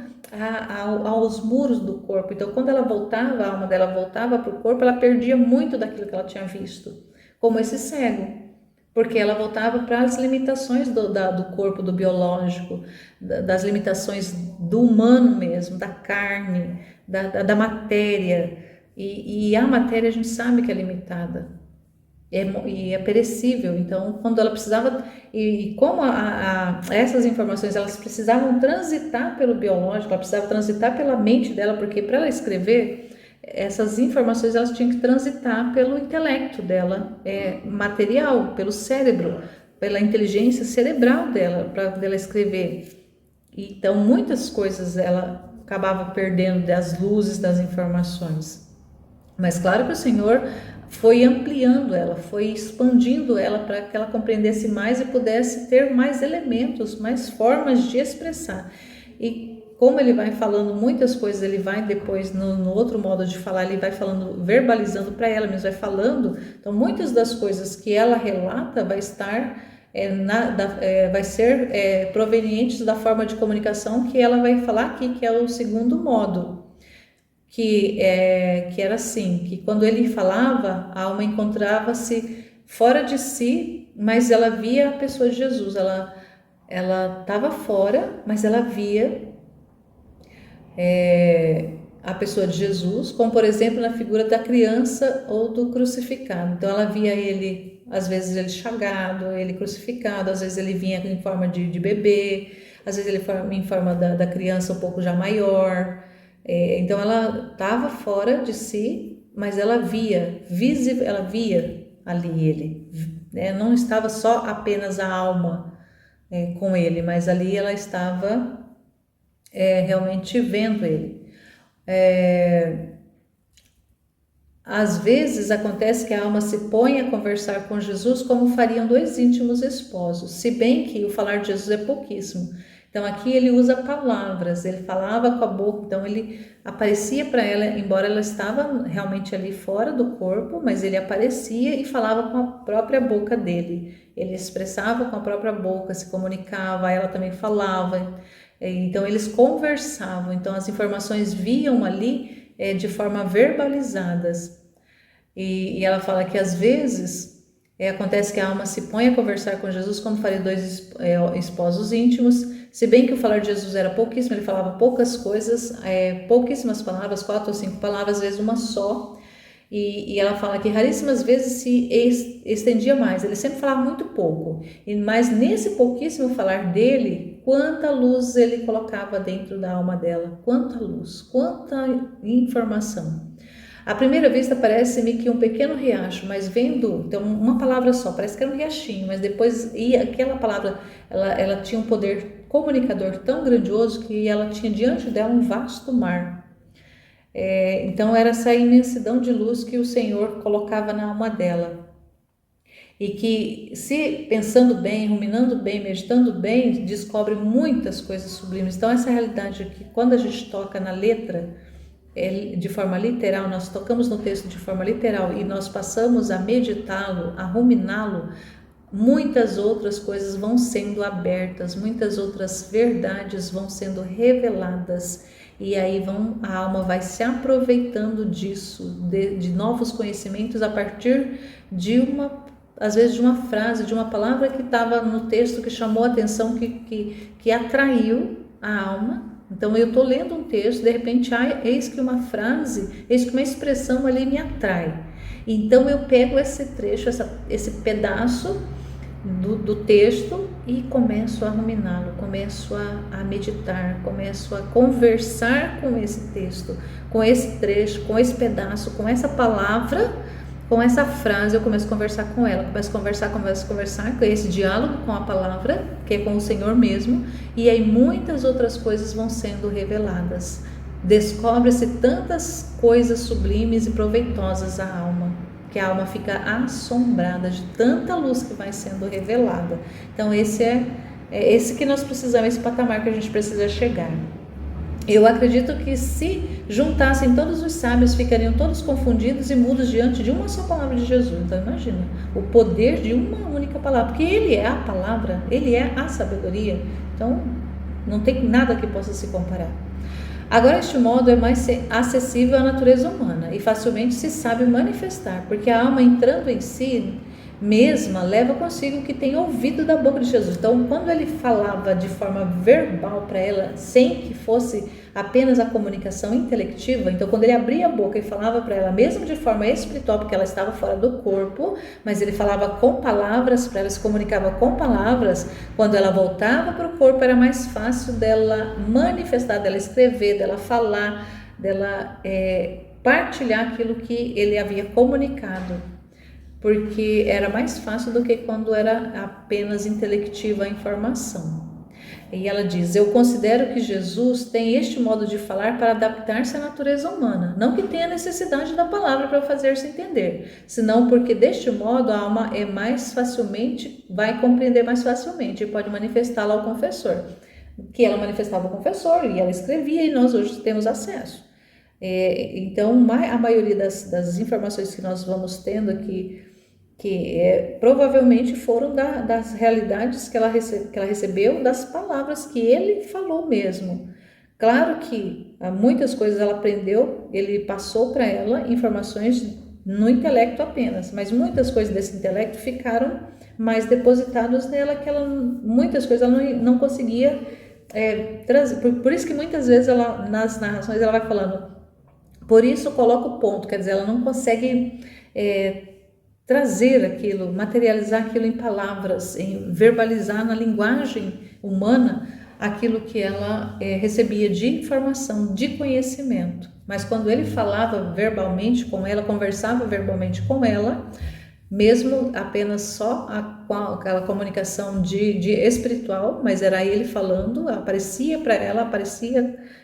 aos muros do corpo. Então quando ela voltava, a alma dela voltava para o corpo, ela perdia muito daquilo que ela tinha visto, como esse cego, porque ela voltava para as limitações do corpo, do biológico, das limitações do humano mesmo, da carne, da matéria, e a matéria a gente sabe que é limitada, e é perecível. Então quando ela precisava, e como essas informações elas precisavam transitar pelo biológico, ela precisava transitar pela mente dela, porque para ela escrever essas informações elas tinham que transitar pelo intelecto dela, material, pelo cérebro, pela inteligência cerebral dela, para ela escrever. Então muitas coisas ela acabava perdendo das luzes das informações. Mas claro que o Senhor foi ampliando ela, foi expandindo ela para que ela compreendesse mais e pudesse ter mais elementos, mais formas de expressar. E como ele vai falando muitas coisas, ele vai depois no outro modo de falar, ele vai falando, verbalizando para ela, mas vai falando. Então muitas das coisas que ela relata vai estar vai ser provenientes da forma de comunicação que ela vai falar aqui, que é o segundo modo. Que era assim, que quando ele falava, a alma encontrava-se fora de si, mas ela via a pessoa de Jesus, ela estava fora, mas ela via a pessoa de Jesus, como por exemplo na figura da criança ou do crucificado. Então ela via ele, às vezes ele chagado, ele crucificado, às vezes ele vinha em forma de bebê, às vezes ele em forma da criança um pouco já maior. Então ela estava fora de si, mas ela via, ela via ali ele, né? Não estava só apenas a alma com ele, mas ali ela estava realmente vendo ele. Às vezes acontece que a alma se põe a conversar com Jesus como fariam dois íntimos esposos, se bem que o falar de Jesus é pouquíssimo. Então aqui ele usa palavras, ele falava com a boca, então ele aparecia para ela, embora ela estava realmente ali fora do corpo, mas ele aparecia e falava com a própria boca dele. Ele expressava com a própria boca, se comunicava, ela também falava. Então eles conversavam, então as informações vinham ali de forma verbalizadas. E ela fala que às vezes acontece que a alma se põe a conversar com Jesus como faria dois esposos íntimos, se bem que o falar de Jesus era pouquíssimo, ele falava poucas coisas, pouquíssimas palavras, 4 ou 5 palavras, às vezes uma só. E ela fala que raríssimas vezes se estendia mais, ele sempre falava muito pouco, mas nesse pouquíssimo falar dele, quanta luz ele colocava dentro da alma dela, quanta luz, quanta informação. À primeira vista parece-me que um pequeno riacho, mas vendo, então uma palavra só, parece que era um riachinho, mas depois, e aquela palavra, ela tinha um poder comunicador tão grandioso que ela tinha diante dela um vasto mar. Então era essa imensidão de luz que o Senhor colocava na alma dela. E que, se pensando bem, ruminando bem, meditando bem, descobre muitas coisas sublimes. Então essa realidade que quando a gente toca na letra, de forma literal, nós tocamos no texto de forma literal e nós passamos a meditá-lo, a ruminá-lo, muitas outras coisas vão sendo abertas, muitas outras verdades vão sendo reveladas e aí a alma vai se aproveitando disso, de novos conhecimentos a partir às vezes de uma frase, de uma palavra que estava no texto que chamou a atenção, que atraiu a alma. Então eu estou lendo um texto, de repente, eis que uma frase, eis que uma expressão ali me atrai. Então eu pego esse trecho, esse pedaço do texto e começo a ruminá-lo, começo a meditar, começo a conversar com esse texto, com esse trecho, com esse pedaço, com essa palavra, com essa frase. Eu começo a conversar com ela, começo a conversar com esse diálogo com a palavra, que é com o Senhor mesmo, e aí muitas outras coisas vão sendo reveladas. Descobre-se tantas coisas sublimes e proveitosas à alma, que a alma fica assombrada de tanta luz que vai sendo revelada. Então esse é esse que nós precisamos, esse patamar que a gente precisa chegar. Eu acredito que se juntassem todos os sábios, ficariam todos confundidos e mudos diante de uma só palavra de Jesus. Então imagina, o poder de uma única palavra, porque ele é a palavra, ele é a sabedoria. Então não tem nada que possa se comparar. Agora este modo é mais acessível à natureza humana e facilmente se sabe manifestar, porque a alma entrando em si mesma leva consigo o que tem ouvido da boca de Jesus. Então quando ele falava de forma verbal para ela, sem que fosse apenas a comunicação intelectiva, então quando ele abria a boca e falava para ela, mesmo de forma espiritual, porque ela estava fora do corpo, mas ele falava com palavras para ela, se comunicava com palavras, quando ela voltava para o corpo era mais fácil dela manifestar, dela escrever, dela falar, dela partilhar aquilo que ele havia comunicado, porque era mais fácil do que quando era apenas intelectiva a informação. E ela diz: eu considero que Jesus tem este modo de falar para adaptar-se à natureza humana, não que tenha necessidade da palavra para fazer-se entender, senão porque deste modo a alma vai compreender mais facilmente e pode manifestá-la ao confessor, que ela manifestava ao confessor e ela escrevia e nós hoje temos acesso. Então a maioria das informações que nós vamos tendo aqui provavelmente foram das realidades que ela recebeu, das palavras que ele falou mesmo. Claro que muitas coisas ela aprendeu, ele passou para ela informações no intelecto apenas, mas muitas coisas desse intelecto ficaram mais depositadas nela, muitas coisas ela não conseguia trazer. Por isso que muitas vezes ela, nas narrações ela vai falando, por isso coloca o ponto, quer dizer, ela não consegue trazer aquilo, materializar aquilo em palavras, em verbalizar na linguagem humana aquilo que ela recebia de informação, de conhecimento. Mas quando ele falava verbalmente com ela, conversava verbalmente com ela, mesmo apenas só aquela comunicação de espiritual, mas era ele falando, aparecia para ela,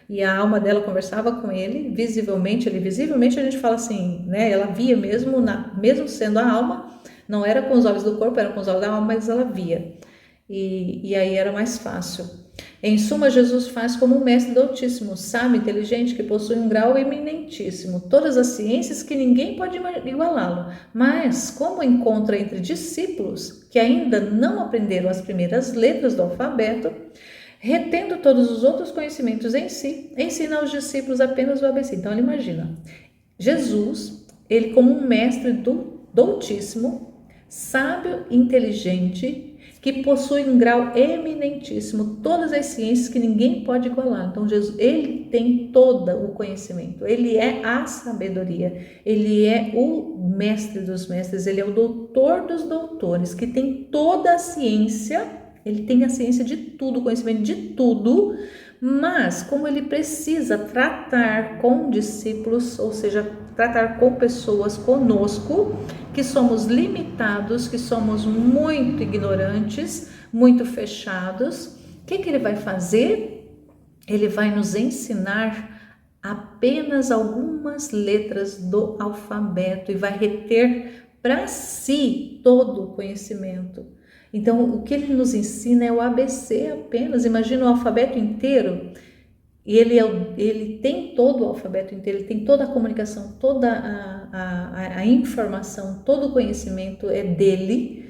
e a alma dela conversava com ele, visivelmente a gente fala assim, né? Ela via mesmo sendo a alma, não era com os olhos do corpo, era com os olhos da alma, mas ela via. E aí era mais fácil. Em suma, Jesus faz como um mestre do Altíssimo, sábio, inteligente, que possui um grau eminentíssimo, todas as ciências que ninguém pode igualá-lo, mas como encontra entre discípulos que ainda não aprenderam as primeiras letras do alfabeto, retendo todos os outros conhecimentos em si, ensina aos discípulos apenas o ABC. Então ele imagina, Jesus, ele como um mestre do Altíssimo, sábio, inteligente, que possui um grau eminentíssimo, todas as ciências que ninguém pode igualar. Então Jesus, ele tem todo o conhecimento, ele é a sabedoria, ele é o mestre dos mestres, ele é o doutor dos doutores, que tem toda a ciência, ele tem a ciência de tudo, o conhecimento de tudo, mas como ele precisa tratar com discípulos, ou seja, tratar com pessoas, conosco, que somos limitados, que somos muito ignorantes, muito fechados, o que ele vai fazer? Ele vai nos ensinar apenas algumas letras do alfabeto e vai reter para si todo o conhecimento. Então, o que ele nos ensina é o ABC apenas. Imagina o alfabeto inteiro. E ele tem todo o alfabeto inteiro, ele tem toda a comunicação, toda a informação, todo o conhecimento é dele.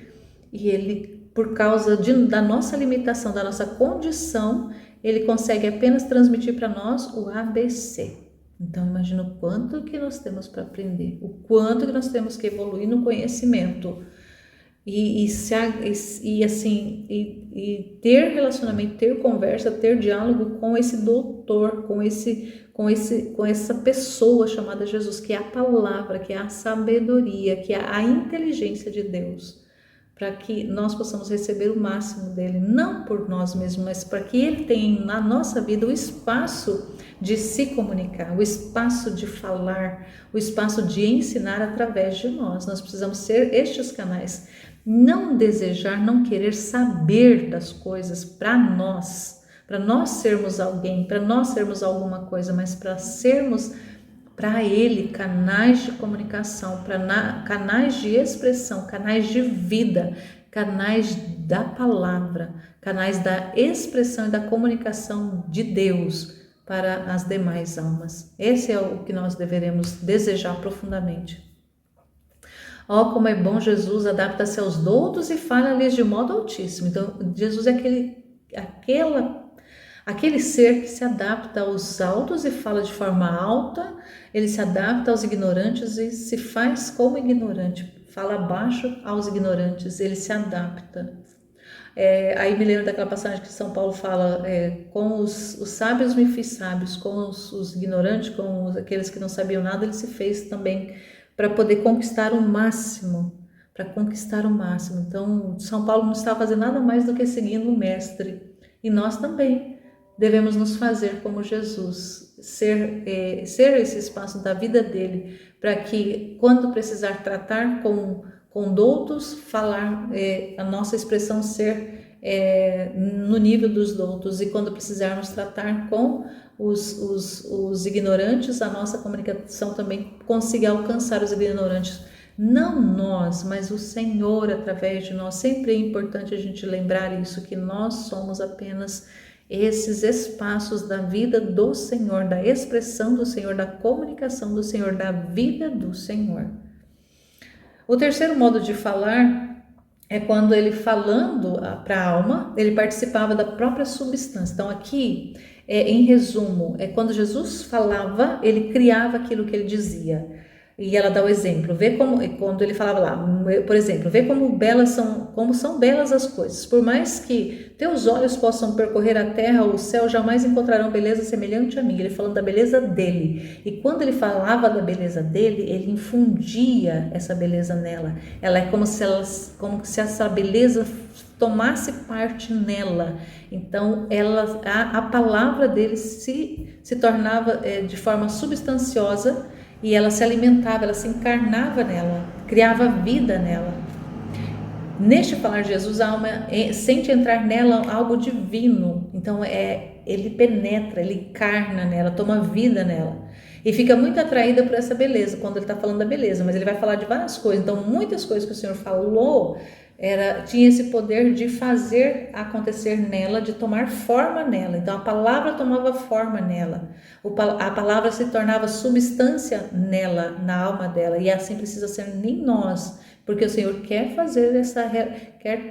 E ele, por causa da nossa limitação, da nossa condição, ele consegue apenas transmitir para nós o ABC. Então, imagina o quanto que nós temos para aprender, o quanto que nós temos que evoluir no conhecimento. E ter relacionamento, ter conversa, ter diálogo com esse doutor, com essa pessoa chamada Jesus, que é a palavra, que é a sabedoria, que é a inteligência de Deus, para que nós possamos receber o máximo dele, não por nós mesmos, mas para que ele tenha na nossa vida o espaço de se comunicar, o espaço de falar, o espaço de ensinar através de nós. Nós precisamos ser estes canais. Não desejar, não querer saber das coisas para nós sermos alguém, para nós sermos alguma coisa, mas para sermos para ele canais de comunicação, canais de expressão, canais de vida, canais da palavra, canais da expressão e da comunicação de Deus para as demais almas. Esse é o que nós deveremos desejar profundamente. Ó, como é bom Jesus, adapta-se aos doutos e fala-lhes de modo altíssimo. Então, Jesus é aquele ser que se adapta aos altos e fala de forma alta, ele se adapta aos ignorantes e se faz como ignorante, fala baixo aos ignorantes, ele se adapta. Aí me lembro daquela passagem que São Paulo fala, com os sábios me fiz sábios, com os ignorantes, com aqueles que não sabiam nada, ele se fez também para poder conquistar o máximo, Então, São Paulo não está fazendo nada mais do que seguindo o mestre, e nós também devemos nos fazer como Jesus, ser esse espaço da vida dele, para que quando precisar tratar com doutos, falar, a nossa expressão ser no nível dos doutos, e quando precisarmos tratar com os ignorantes, a nossa comunicação também consiga alcançar os ignorantes. Não nós, mas o Senhor através de nós. Sempre é importante a gente lembrar isso, que nós somos apenas esses espaços da vida do Senhor, da expressão do Senhor, da comunicação do Senhor, da vida do Senhor. O terceiro modo de falar é quando ele, falando para a alma, ele participava da própria substância. Então aqui, em resumo, é quando Jesus falava, ele criava aquilo que ele dizia. E ela dá o exemplo, vê como, quando ele falava lá, por exemplo, vê como são belas as coisas. Por mais que teus olhos possam percorrer a terra ou o céu, jamais encontrarão beleza semelhante a mim. Ele falando da beleza dele. E quando ele falava da beleza dele, ele infundia essa beleza nela. Ela é como se essa beleza tomasse parte nela. Então a palavra dele se tornava de forma substanciosa, e ela se alimentava, ela se encarnava nela, criava vida nela. Neste falar de Jesus, a alma sente entrar nela algo divino. Então ele penetra, ele encarna nela, toma vida nela. E fica muito atraída por essa beleza, quando ele está falando da beleza. Mas ele vai falar de várias coisas. Então muitas coisas que o Senhor falou tinha esse poder de fazer acontecer nela, de tomar forma nela. Então a palavra tomava forma nela, a palavra se tornava substância nela, na alma dela. E assim precisa ser em nós, porque o Senhor quer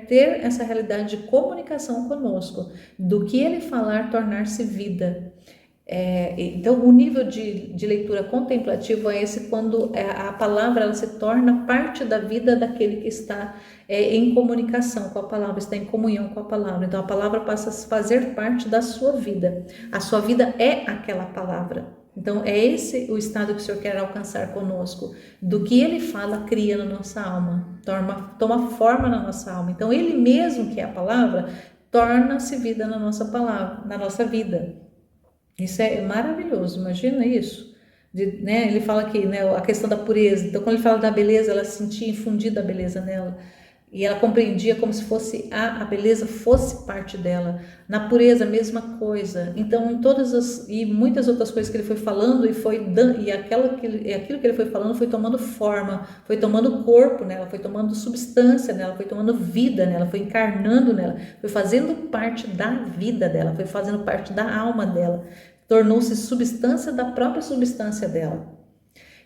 ter essa realidade de comunicação conosco, do que Ele falar tornar-se vida. Então o nível de leitura contemplativa é esse, quando a palavra ela se torna parte da vida daquele que está em comunicação com a palavra, está em comunhão com a palavra. Então a palavra passa a fazer parte da sua vida, a sua vida é aquela palavra. Então é esse o estado que o Senhor quer alcançar conosco, do que Ele fala cria na nossa alma, toma forma na nossa alma. Então Ele mesmo, que é a palavra, torna-se vida na nossa palavra, na nossa vida. Isso é maravilhoso, imagina isso. Ele fala aqui, a questão da pureza. Então quando ele fala da beleza, ela sentia infundida a beleza nela, e ela compreendia como se fosse a beleza fosse parte dela. Na pureza, a mesma coisa. Então e muitas outras coisas que ele foi falando, e aquilo que ele foi falando foi tomando forma, foi tomando corpo nela, foi tomando substância nela, foi tomando vida nela, foi encarnando nela, foi fazendo parte da vida dela, foi fazendo parte da alma dela, tornou-se substância da própria substância dela.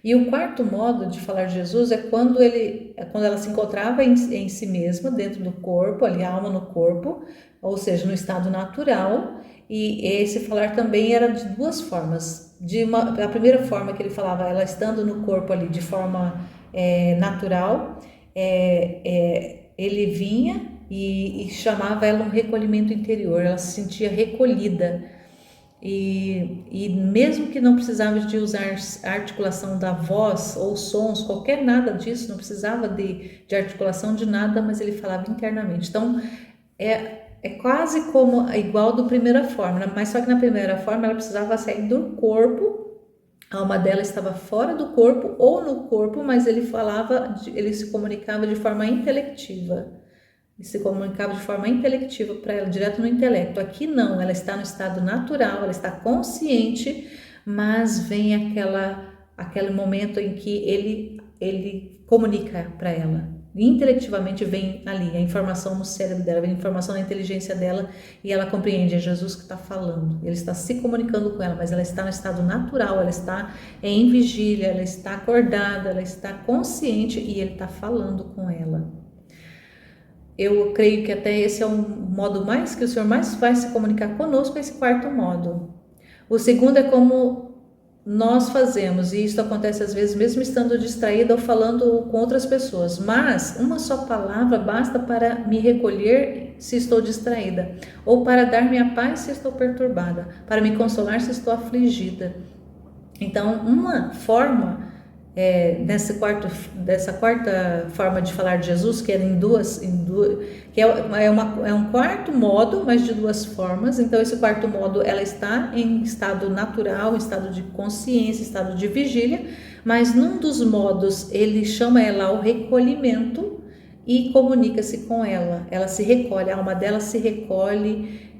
E o quarto modo de falar de Jesus é quando ela se encontrava em si mesma, dentro do corpo, ali a alma no corpo, ou seja, no estado natural. E esse falar também era de duas formas. A primeira forma que ele falava, ela estando no corpo ali de forma natural, ele vinha e chamava ela um recolhimento interior, ela se sentia recolhida. E mesmo que não precisava de usar a articulação da voz ou sons, nada disso, não precisava de articulação de nada, mas ele falava internamente. Então é quase como igual da primeira forma, mas só que na primeira forma ela precisava sair do corpo, a alma dela estava fora do corpo ou no corpo, mas ele se comunicava de forma intelectiva. E se comunicava de forma intelectiva para ela, direto no intelecto. Aqui não, ela está no estado natural, ela está consciente, mas vem aquele momento em que ele comunica para ela. E intelectivamente vem ali a informação no cérebro dela, vem a informação na inteligência dela, e ela compreende, é Jesus que está falando. Ele está se comunicando com ela, mas ela está no estado natural, ela está em vigília, ela está acordada, ela está consciente e ele está falando com ela. Eu creio que até esse é um modo que o Senhor mais vai se comunicar conosco, esse quarto modo. O segundo é como nós fazemos, e isso acontece às vezes mesmo estando distraída ou falando com outras pessoas, mas uma só palavra basta para me recolher se estou distraída, ou para dar-me a paz se estou perturbada, para me consolar se estou afligida. Então, uma forma dessa quarta forma de falar de Jesus, que era em duas que é um quarto modo, mas de duas formas. Então esse quarto modo, ela está em estado natural, em estado de consciência, estado de vigília, mas num dos modos ele chama ela ao recolhimento, e comunica-se com ela. Ela se recolhe, a alma dela se recolhe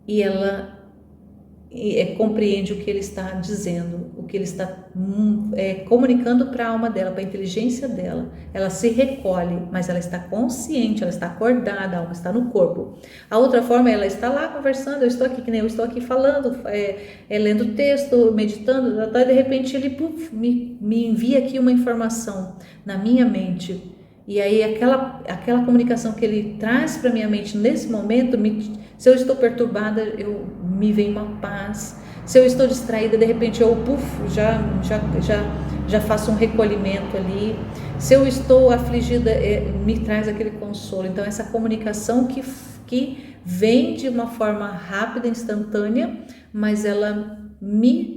e ela compreende o que ele está dizendo, o que ele está comunicando para a alma dela, para a inteligência dela. Ela se recolhe, mas ela está consciente, ela está acordada, a alma está no corpo. A outra forma, ela está lá conversando, eu estou aqui, que nem eu estou aqui falando, lendo texto, meditando, de repente ele me envia aqui uma informação na minha mente. E aí aquela comunicação que ele traz para minha mente nesse momento, se eu estou perturbada, me vem uma paz. Se eu estou distraída, de repente eu já faço um recolhimento ali. Se eu estou afligida, me traz aquele consolo. Então essa comunicação que vem de uma forma rápida, instantânea, mas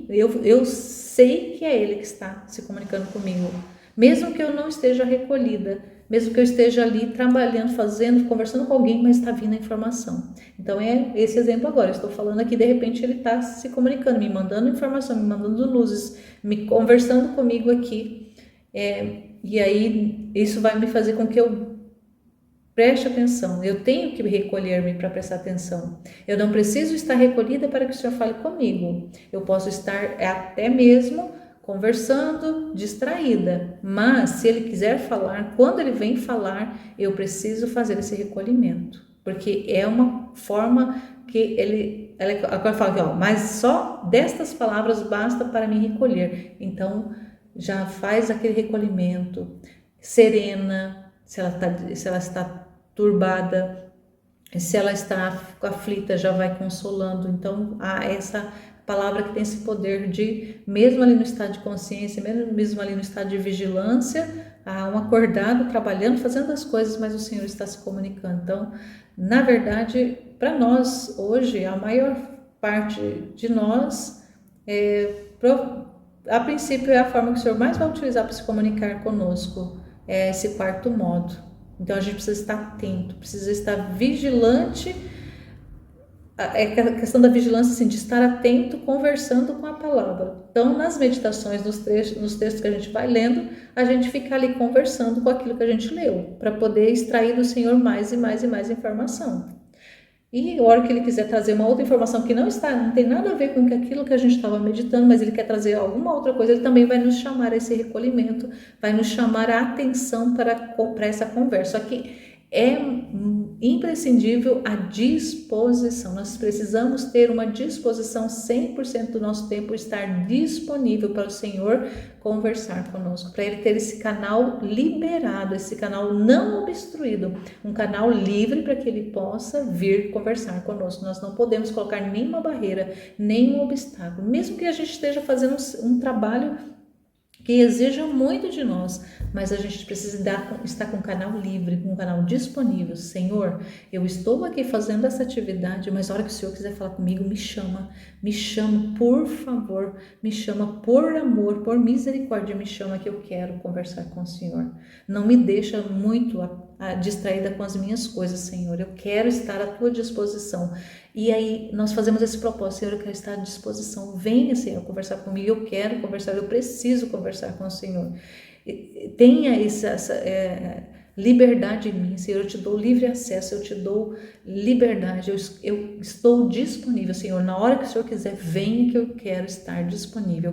eu sei que é ele que está se comunicando comigo, mesmo que eu não esteja recolhida, mesmo que eu esteja ali trabalhando, fazendo, conversando com alguém, mas está vindo a informação. Então é esse exemplo agora, eu estou falando aqui, de repente ele está se comunicando, me mandando informação, me mandando luzes, me conversando comigo aqui, e aí isso vai me fazer com que eu preste atenção. Eu tenho que recolher-me para prestar atenção. Eu não preciso estar recolhida para que o Senhor fale comigo. Eu posso estar até mesmo conversando, distraída, mas se ele quiser falar, quando ele vem falar, eu preciso fazer esse recolhimento, porque é uma forma que agora fala aqui, mas só destas palavras basta para me recolher. Então já faz aquele recolhimento, serena, se ela está turbada, se ela está aflita, já vai consolando. Então essa palavra que tem esse poder de, mesmo ali no estado de consciência, mesmo ali no estado de vigilância, há um acordado, trabalhando, fazendo as coisas, mas o Senhor está se comunicando. Então, na verdade, para nós, hoje, a maior parte de nós, a princípio, é a forma que o Senhor mais vai utilizar para se comunicar conosco, é esse quarto modo. Então, a gente precisa estar atento, precisa estar vigilante. É a questão da vigilância, assim, de estar atento, conversando com a palavra. Então, nas meditações, nos textos que a gente vai lendo, a gente fica ali conversando com aquilo que a gente leu, para poder extrair do Senhor mais e mais e mais informação. E a hora que ele quiser trazer uma outra informação que não tem nada a ver com aquilo que a gente estava meditando, mas ele quer trazer alguma outra coisa, ele também vai nos chamar a esse recolhimento, vai nos chamar a atenção para essa conversa. Só que é imprescindível a disposição. Nós precisamos ter uma disposição 100% do nosso tempo, estar disponível para o Senhor conversar conosco, para Ele ter esse canal liberado, esse canal não obstruído, um canal livre para que Ele possa vir conversar conosco. Nós não podemos colocar nenhuma barreira, nenhum obstáculo, mesmo que a gente esteja fazendo um trabalho que exija muito de nós, mas a gente precisa estar com o canal livre, com o canal disponível. Senhor, eu estou aqui fazendo essa atividade, mas a hora que o Senhor quiser falar comigo, me chama, por favor, me chama por amor, por misericórdia, me chama que eu quero conversar com o Senhor. Não me deixa muito distraída com as minhas coisas, Senhor, eu quero estar à tua disposição. E aí nós fazemos esse propósito, Senhor, eu quero estar à disposição, venha, Senhor, conversar comigo, eu quero conversar, eu preciso conversar com o Senhor. Tenha essa liberdade em mim, Senhor, eu te dou livre acesso, eu te dou liberdade, eu estou disponível, Senhor, na hora que o Senhor quiser, venha que eu quero estar disponível,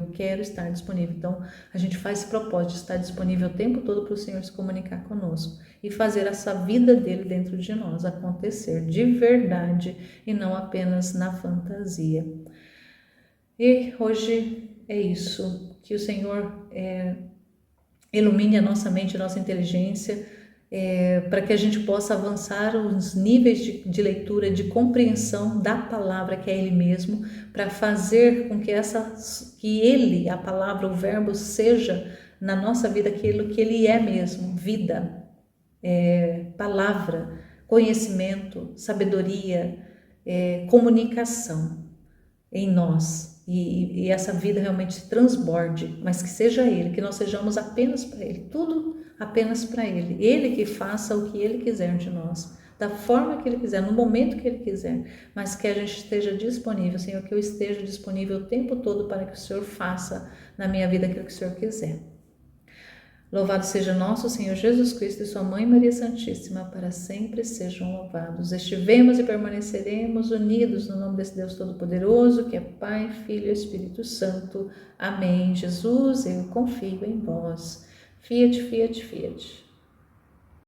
Então, a gente faz esse propósito de estar disponível o tempo todo para o Senhor se comunicar conosco e fazer essa vida dele dentro de nós acontecer de verdade e não apenas na fantasia. E hoje é isso, que o Senhor ilumine a nossa mente, a nossa inteligência, para que a gente possa avançar os níveis de leitura, de compreensão da palavra que é Ele mesmo, para fazer com que Ele, a palavra, o verbo, seja na nossa vida aquilo que Ele é mesmo, vida, palavra, conhecimento, sabedoria, comunicação em nós. E essa vida realmente se transborde, mas que seja Ele, que nós sejamos apenas para Ele, tudo apenas para Ele. Ele que faça o que Ele quiser de nós, da forma que Ele quiser, no momento que Ele quiser, mas que a gente esteja disponível, Senhor, que eu esteja disponível o tempo todo para que o Senhor faça na minha vida aquilo que o Senhor quiser. Louvado seja nosso Senhor Jesus Cristo e sua Mãe Maria Santíssima, para sempre sejam louvados. Estivemos e permaneceremos unidos no nome desse Deus Todo-Poderoso, que é Pai, Filho e Espírito Santo. Amém. Jesus, eu confio em vós. Fiat, fiat, fiat.